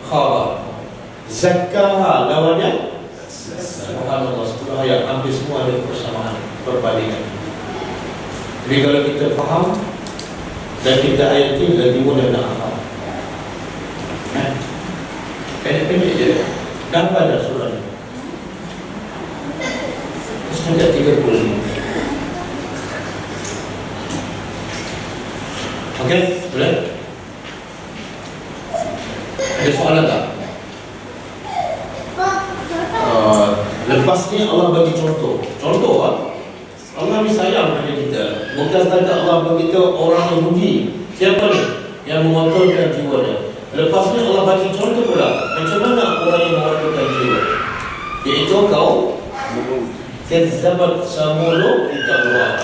khabar. Zakah lawan dia subhanallah. 10 ayat hampir semua ada persamaan, perbandingan. Jadi kalau kita faham Dan kita ayat ini lebih mudah nak hafal. Pendek-pendek je. Dah pada surah ni. Setakat 35. Okey, boleh? Ada soalan tak? Lepas ni Allah bagi contoh. Contoh lah. Allah ni sayang pada kita. Bukan setakat Allah beritahu orang Yahudi. Siapa ni? Yang mengotorkan jiwa dia. Lepas ni Allah bagi contoh pula. Macam mana orang yang mengotorkan jiwa? Iaitu kau Kazzabat Samulu Kitabullah.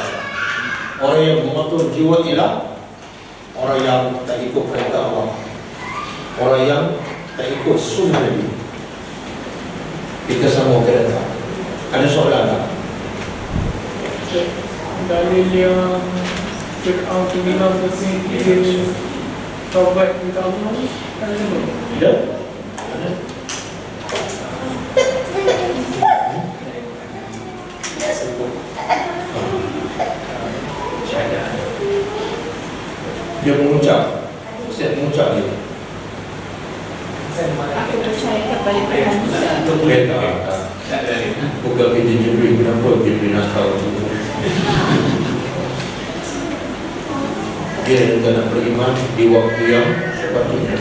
Orang yang mengotor jiwa ialah orang yang tak ikut perintah Allah, orang yang tak ikut sunnah Nabi. Kita sama ke datang. Ada soalan tak? Dalil yang Fir'aun tu bilang pasal dia taubat minta Allah ni kan ada? Tidak? Ada? Dia mengucap. Ustaz mengucap dia. Aku percaya kepada Tuhan. Tak ada. Bukan kita Jibril. Kenapa Jibril nak tahu tu? Dia yang tak nak beriman di waktu yang sepatutnya.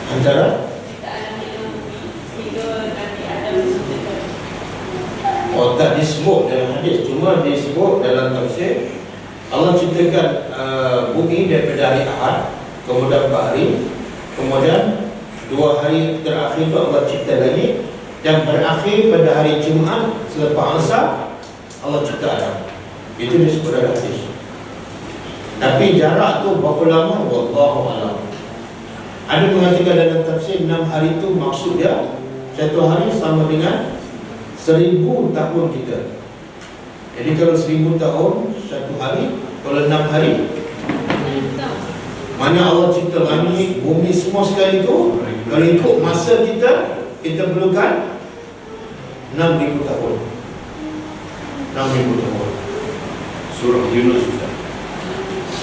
Antara tak disebut dalam hadis, cuma disebut dalam tafsir. Allah ciptakan bumi daripada hari Ahad, kemudian 4 hari, kemudian 2 hari terakhir itu Allah cipta lagi, dan berakhir pada hari Jumaat selepas Asar Allah cipta Adam. Itu disebut dalam hadis. Tapi jarak tu berapa lama? Wallahu a'lam. Ada mengatakan dalam tafsir 6 hari itu maksud dia 1 hari sama dengan 1000 tahun kita. Jadi kalau 1000 tahun 1 hari, kalau 6 hari, mana Allah cipta langit, bumi semua sekali itu, kalau ikut masa kita perlukan 6000 tahun. 6000 tahun. Surah Yunus Ustaz.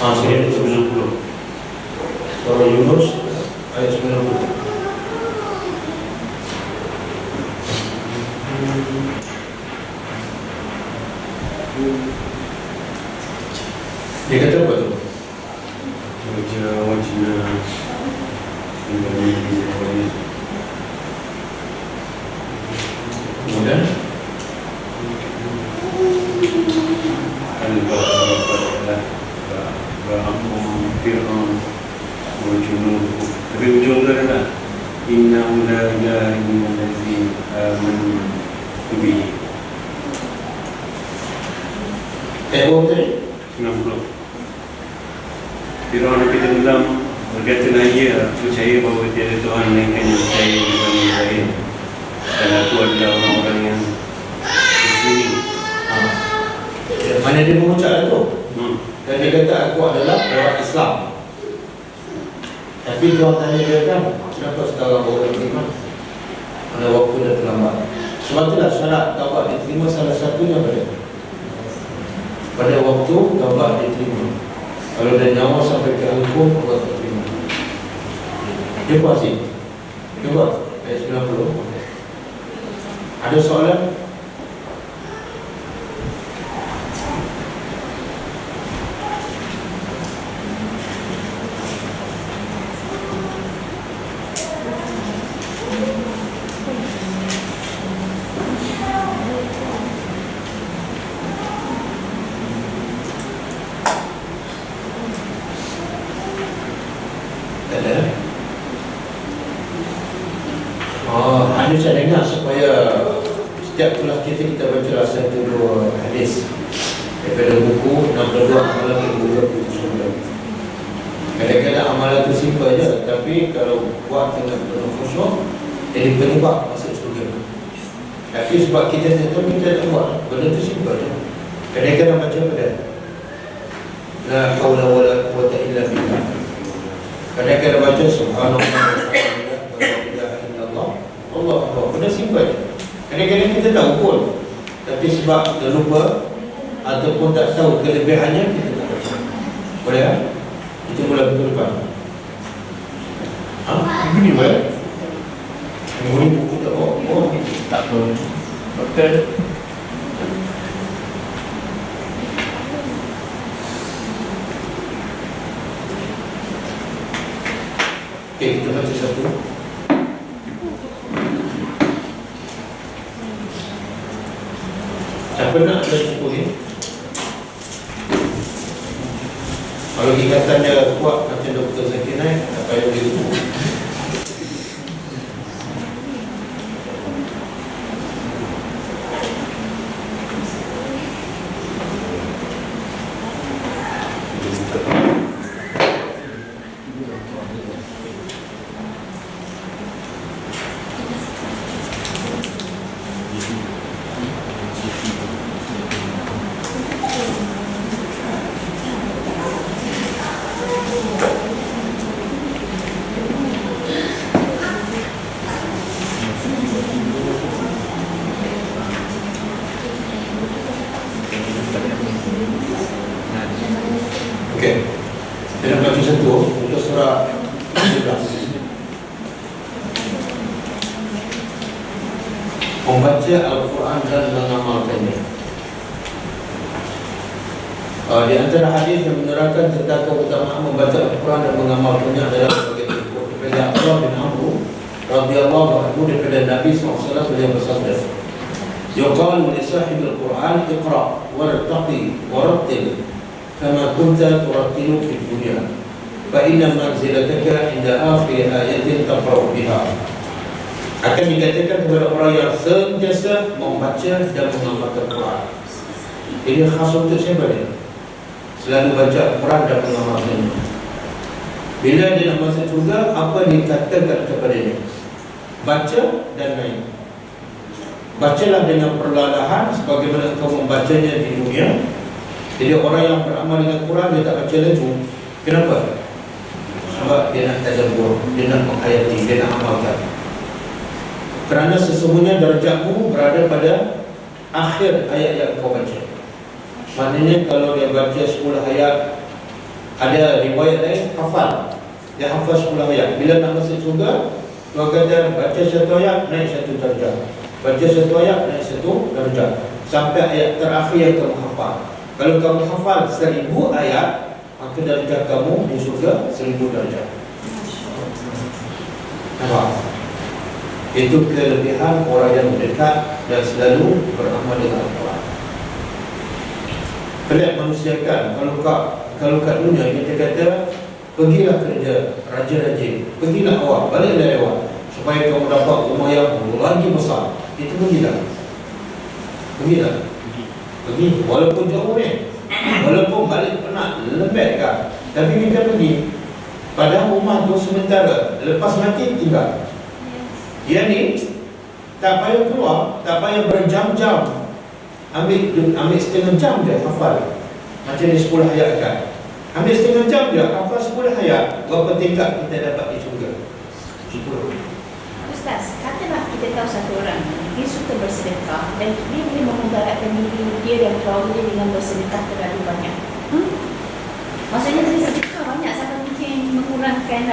Surah 90. Surah Yunus ayat 90. Dia kata apa tu? Wajna Kemudian tapi ujung tu ada tak? Inna la ilaha illallazi amanu bihi. Tengok tadi 90. Fir'aun Nabi tenggelam berkatalah ia percaya bahawa tiada Tuhan melainkan yang percaya bersama saya, dan aku adalah orang-orang yang muslimin. mana dia mengucap itu? Dan dia kata aku adalah orang Islam. Tapi Tuhan tanya dia kan, kenapa sekarang orang beriman? Pada waktu dah terlambat. Sebab itulah syarat taubat diterima salah satunya pada waktu taubat diterima. Kalau dah nyawa sampai ke hukum, Allah tak terima. Dia puasi. Cuba ayat 90. Ada soalan? Ada saya dengar supaya setiap kelas kita baca satu dua hadis daripada buku 62 amalan berbuka sunnah. Kadang-kadang amalan itu simple je, tapi kalau buat dengan penuh khusyuk Jadi penyebab masuk surga. Tapi sebab kita tak tahu, kita tak buat. Benda tu simple je. Kadang-kadang baca pada la haula wala quwwata illa billah. Kadang-kadang baca subhanallah walhamdulillah wa la ilaha illallah. Allah Akbar. Benda simple je. Kadang-kadang kita tahu pun, tapi sebab kita lupa ataupun tak tahu kelebihannya, kita tak baca. Boleh tak? Kita mula buku depan. Ini boleh? Ini buku tak bawa. Oh, Tak apa. Doktor. okey, kita baca satu. Siapa nak ada buku ni? Kalau ikatannya kuat macam Dr. Zakir Naik, tak payah beli buku. Okey. Kita nak baca satu untuk surah 11. Membaca Al-Quran dan mengamalkannya. Di antara hadis yang menerangkan tentang keutamaan membaca Al-Quran dan mengamalkannya adalah sebagai berikut. Daripada Abdullah bin Amr radhiyallahu anhu, daripada Nabi SAW beliau bersabda, "Yuqalu li sahibil Quran iqra wartaqi warattil kama kunta turattilu fid dunya fa inna manzilataka inda akhir ayatin taqra'u biha." Akan dikatakan kepada orang yang sentiasa membaca dan mengamalkan Quran. Ini khas untuk siapa dia? Selalu baca Quran dan mengamalkannya. Bila dia nak masuk surga, apa dikatakan kepada dia? Baca dan naik. Bacalah dengan perlahan sebagaimana kau membacanya di dunia. Jadi orang yang beramal dengan Quran, dia tak baca laju. Kenapa? Sebab dia nak tadabbur, dia nak menghayati, dia nak amalkan. Kerana sesungguhnya darjatmu berada pada akhir ayat yang kau baca. Maknanya kalau dia baca 10 ayat, ada riwayat lain hafal, dia hafal 10 ayat. Bila nak masuk surga, dia kata baca 1 ayat naik 1 darjah, baca 1 ayat naik 1 darjah, sampai ayat terakhir yang kamu hafal. Kalau kamu hafal 1000 ayat, maka darjah kamu di surga 1000 darjah. Nampak? Itu kelebihan orang yang mendekat dan selalu beramal dengan Al-Quran. Pelik manusia kan, kalau kat dunia kita kata pergilah kerja rajin-rajin, pergilah awak, baliklah awak, supaya kamu dapat rumah yang lagi besar. Itu pergilah, pergi walaupun jauh ni, walaupun balik penat, lembek kan, tapi kita pergi. Padahal rumah tu sementara, lepas mati tinggal. Dia ni tak payah keluar, tak payah berjam-jam, ambil setengah jam dia hafal. Macam ni 10 ayat kan, ambil setengah jam dia hafal 10 ayat. Berapa tingkat kita dapat di surga? 10. Ustaz, katalah kita tahu satu orang dia suka bersedekah dan dia boleh memudaratkan diri dia dan keluarga dia dengan bersedekah terlalu banyak. Maksudnya dia sedekah banyak sampai mungkin mengurangkan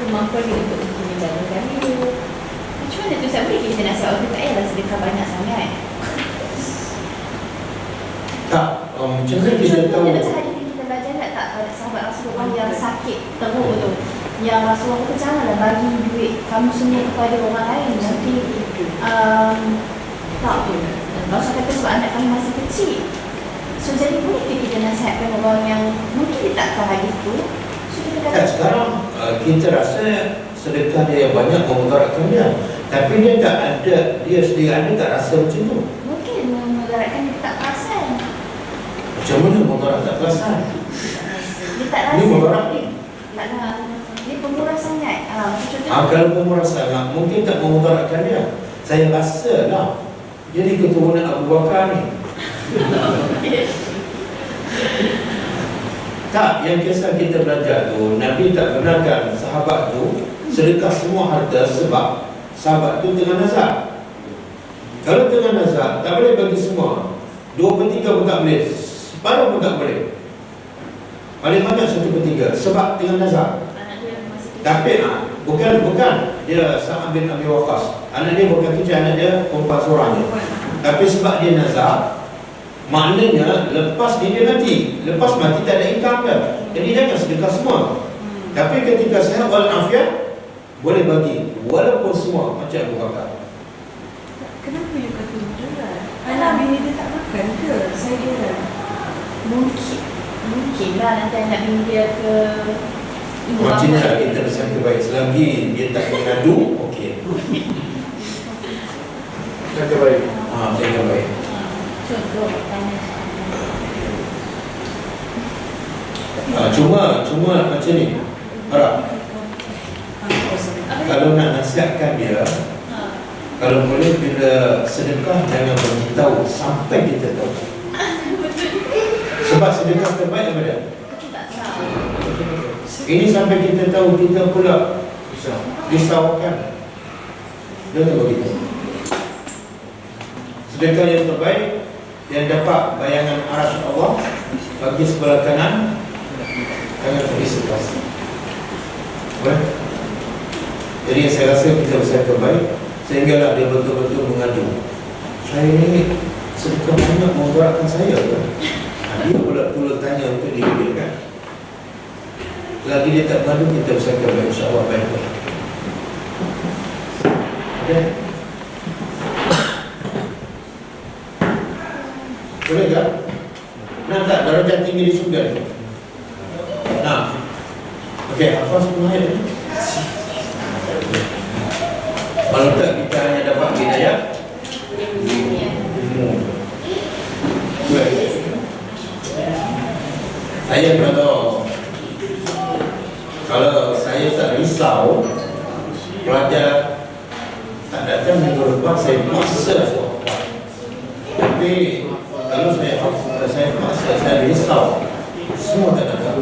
kemampuan dia untuk menjalankan hidup. Macam mana tu Ustaz? Boleh kita nasihat orang tak payahlah sedekah banyak sangat? Tak, macam mana kita tahu? Macam hadis yang kita belajar tak, sahabat Rasulullah yang sakit teruk tu, yang Rasulullah kata janganlah bagi duit kamu semua kepada orang lain, nanti tak tu. Rasulullah kata sebab anak kami masih kecil. So jadi boleh kita nasihatkan orang yang mungkin dia tak tahu hadis tu. So kita kata Sekarang kita rasa sedekah dia yang banyak memudaratkan dia, tapi dia tak ada, dia sendiri ada tak rasa macam tu. mungkin memudaratkan dia tak perasan. Macam mana mudarat tak perasan? Dia tak rasa. Ini mudarat ni. Tak nak. Dia pemurah sangat. Contoh Kalau kamu rasa mungkin tak memudaratkan dia. Saya rasa lah jadi keturunan Abu Bakar ni. Tak, yang kisah kita belajar tu, Nabi tak benarkan sahabat tu sedekah semua harta sebab sahabat tu tengah nazar. Kalau tengah nazar, tak boleh bagi semua. 2/3 pun tak boleh, separuh pun tak boleh. Paling banyak 1/3 sebab tengah nazar. anak dia masih kecil. Tapi bukan dia Sa'ad bin Abi Waqqas. Anak dia bukan kecil, anak dia perempuan seorang je. Tapi sebab dia nazar, maknanya lepas dia mati, lepas mati tak ada income dah. Jadi jangan sedekah semua. Tapi ketika sihat walafiat, boleh bagi walaupun semua macam Abu Bakar. Kenapa you kata mudarat? Anak bini dia tak makan ke? Saya kira Mungkin lah nanti anak bini dia ke ibu Macam bapa mana dia. kita bersangka baik selagi dia tak mengadu, okey. Jaga baik. Jaga baik. Contoh tanya. Cuma macam ni. Harap kalau nak nasihatkan dia, kalau boleh bila sedekah jangan beritahu sampai kita tahu. Sebab sedekah terbaik apa dia? Kita tak tahu. Ini sampai kita tahu, kita pula risaukan. Jangan begitu. Sedekah yang terbaik yang dapat bayangan arasy Allah bagi sebelah kanan, jangan terdistraksi. Boleh? Jadi saya rasa kita bisa terbaik sehinggalah dia betul-betul mengadu. Saya ni sedekah banyak memberatkan saya ke? Dia pula tanya untuk diri dia kan. Lagi dia tak mengadu, kita bisa terbaik, insyaAllah baik. Okay. Boleh tak? Nak tak darjah tinggi di surga ni? Nah. Okey, hafaz semua ayat ni. Kalau tak kita hanya dapat hidayah ilmu. Saya kalau saya tak risau pelajar tak datang minggu depan, saya paksa. Tapi kalau saya paksa, saya risau semua tak datang.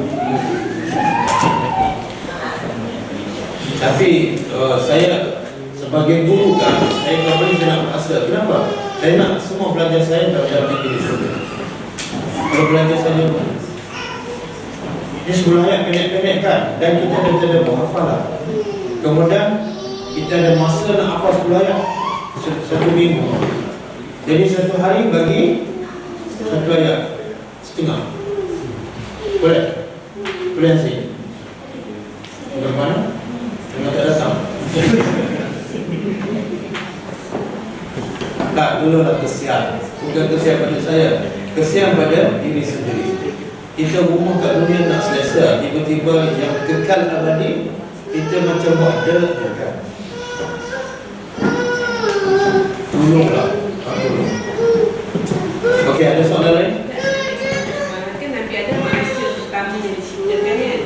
Tapi saya sebagai guru kan, saya tak boleh nak paksa. Kenapa? Saya nak semua pelajar saya belajar tinggi di surga. Kalau pelajar saya ini 10 ayat pendek-pendek kan, dan kita ada berhafalan. Kemudian kita ada masa nak hafal 10 ayat satu minggu. Jadi satu hari bagi 1 ayat setengah. Boleh? Boleh sih. Bagaimana? Tengah tak datang. Tak, dulu lah kesian. Bukan kesian pada saya, kesian pada diri sendiri. Kita rumah kat dunia nak selesa, tiba-tiba yang kekal abadi kita macam buat dekat. Tolonglah, tolong. Okey, ada soalan lain? Kan Nabi Adam manusia pertama yang diciptakan kan.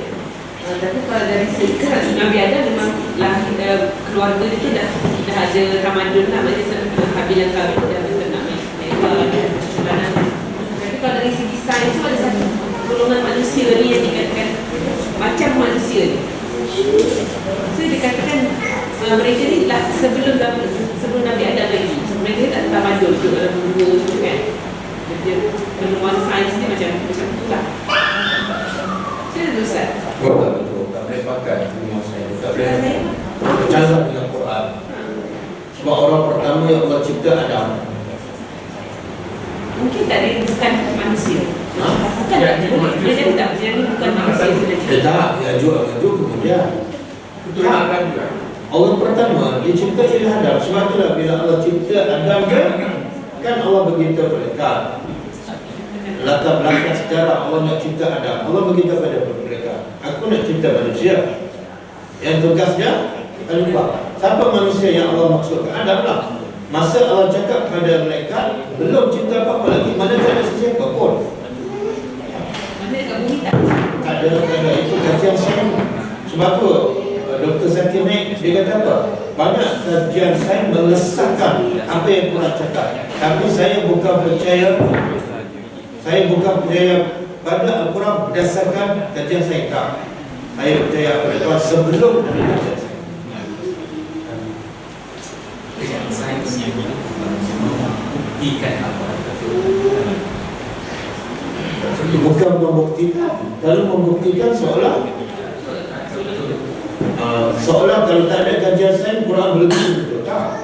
Tapi kalau dari segi Nabi Adam memang keluarga dia tu dah ada tamadun lah. Maksudnya Habil dan Qabil dah nak mereka dan keturunan. Tapi kalau dari segi sains tu ada satu golongan manusia ni yang dikatakan macam manusia ni. So dikatakan mereka ni lah sebelum Nabi Adam lagi. Mereka ni tak tamadun duduk dalam gua tu kan. Dia penemuan sains ni macam tu lah. Saya tu Ustaz. Betul, tak boleh pakai rumah saya. Tak boleh bercanggah dengan Quran. Sebab orang pertama yang Allah cipta Adam. Mungkin tak dia bukan manusia. Bukan Ya, dia tak dia ni bukan manusia sebenarnya. Tak, dia jual kemudian. Itu yang akan juga. Allah pertama dia cipta ialah Adam. Sebab itulah bila Allah cipta Adam kan Allah beritahu mereka. Latar belakang sejarah Allah nak cipta Adam. Allah beritahu pada mereka, aku nak cipta manusia. Yang tugasnya lupa. Siapa manusia yang Allah maksudkan? Adam lah. Masa Allah cakap kepada mereka, belum cipta apa-apa lagi, mana tak ada sesiapa pun. Mana dekat bumi tak? Ada itu kajian saya. Sebab tu Dr. Zakir Naik, dia kata apa? Banyak kajian sains mengesahkan apa yang kurang cakap. Tapi saya bukan percaya pada Al-Quran berdasarkan kajian sains. Tak. Saya percaya pada Tuhan sebelum ada kajian sains. Sainsnya membuktikan apa itu. Bukan membuktikan. Kalau membuktikan seolah kalau tak ada kajian sains, Quran boleh betul. Tak.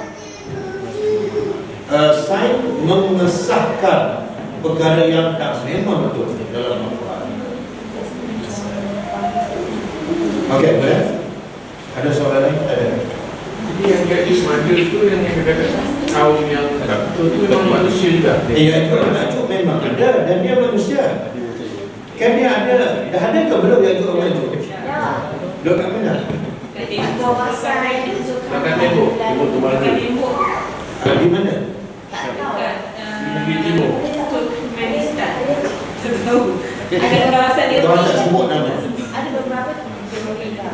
Sains mengesahkan perkara yang tak memang betul dalam Al-Quran. Okey, boleh? Ada soalan lain? Ada. Jadi yang jadi semada tu yang kadang-kadang kaum yang tak betul tu memang manusia juga. Ya, itu Ya'juj memang ada dan dia manusia. Kan dia ada, dah ada ke belum Ya'juj dan Ma'juj? Ya. Duduk kat mana? Kawasan Makan tembok. Tembok tu mana? Di mana? Tak tahu. Negeri Timur. Turkmenistan. Tak tahu. Ada kawasan dia. Tuan tak sebut nama. Ada beberapa berita.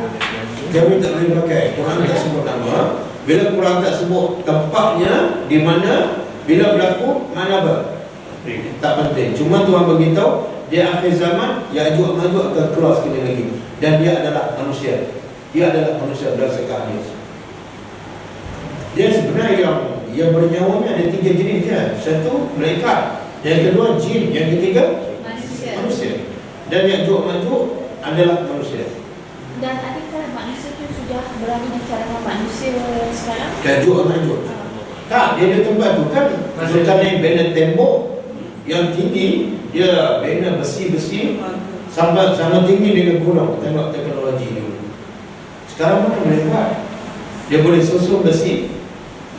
Kami tak boleh pakai. Quran tak sebut nama. Bila Quran tak sebut tempatnya di mana, bila berlaku, mana apa? Tak penting. Cuma Tuhan beritahu di akhir zaman Ya'juj dan Ma'juj akan keluar sekali lagi. Dan dia adalah manusia. Dia adalah manusia berdasarkan hadis. Dia sebenarnya yang bernyawanya ada 3 jenis dia. Satu, malaikat. Yang kedua, jin. Yang ketiga, manusia. Dan Ya'juj dan Ma'juj adalah manusia. Dan adakah manusia itu sudah berani bicara dengan manusia sekarang? Ya'juj dan Ma'juj. Tak, dia ada tempat tu kan. Sultan bina tembok yang tinggi. Dia bina besi-besi sama tinggi dengan gunung. Tengok teknologi dulu. Sekarang mana boleh buat? Dia boleh susun besi.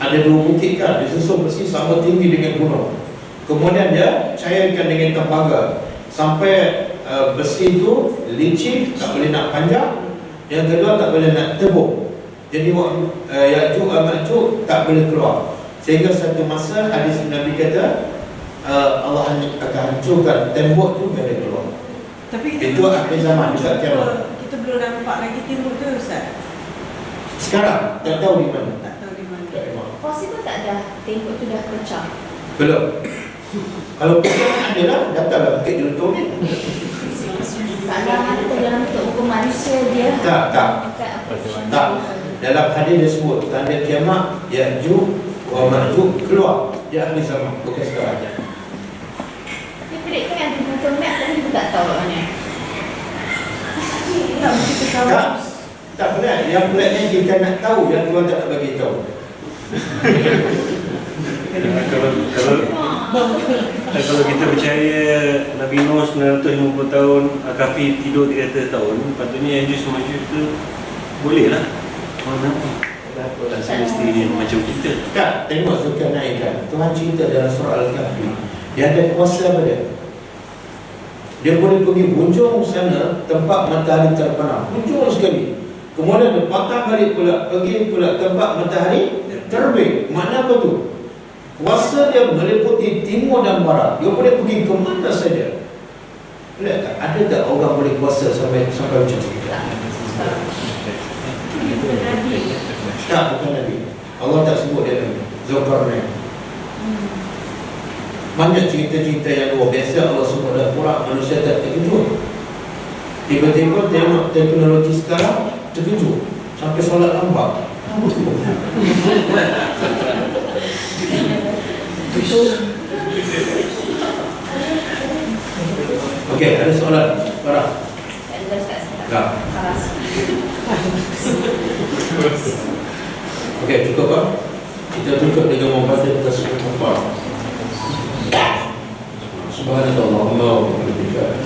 Ada 2 bukit kan, dia susun besi sama tinggi dengan gunung. Kemudian dia cairkan dengan tembaga sampai besi itu licin, tak boleh nak panjang. Yang kedua tak boleh nak tebuk. Jadi Ya'juj dan Ma'juj tak boleh keluar. Sehingga satu masa hadis Nabi kata Allah akan hancurkan tembok tu biar dia keluar. Tapi Itu akhir zaman dekat kiamat. kita belum nampak lagi timur tu Ustaz. Sekarang tak tahu di mana. Tak tahu di mana. Tak tahu. Possible tak dah tembok tu dah pecah? Belum. Kalau pecah adalah datanglah Bukit Jelutong ni. Tak ada dalam bentuk muka manusia dia. Tak. Bukan apa. Tak. Dalam hadis dia sebut tanda kiamat Ya'juj wa Ma'juj keluar di akhir zaman, bukan sekarang. Dia predikkan yang di Google Map tapi kita tak tahu kat mana. Tak mesti kita tahu. Tak benar. Yang beratnya kita nak tahu, yang Tuhan tak nak bagi tahu. Kalau kita percaya Nabi Nuh 950 tahun, Al-Kahfi tidur 300 tahun, patutnya Ya'juj dan Ma'juj tu boleh lah. Tak semestinya macam kita. Tak, tengok Zulkarnain kan. Tuhan cerita dalam surah Al-Kahfi. Dia ada kuasa apa dia? Dia boleh pergi hujung sana tempat matahari terbenam. Hujung sekali. Kemudian dia patah balik pula, pergi pula tempat matahari terbit. Makna apa tu? Kuasa dia meliputi timur dan barat. Dia boleh pergi ke mana saja. Lihat tak? Ada tak orang boleh kuasa sampai macam tu? Tak, bukan Nabi. Allah tak sebut dia Nabi. Zulkarnain. Banyak cerita-cerita yang luar biasa Allah sebut dalam Quran, manusia tak terkejut. Tiba-tiba tengok teknologi sekarang terkejut sampai solat lambat. Okey, ada soalan? Farah? Tak. Okey, cukup tak? Kita tutup dengan membaca tasbih kafar. Subhanallahumma wa bihamdika,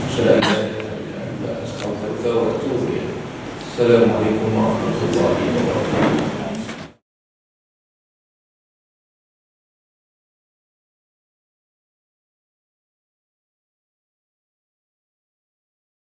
asyhadu an la ilaha illa anta, astaghfiruka wa atubu ilaik. Assalamualaikum warahmatullahi wabarakatuh.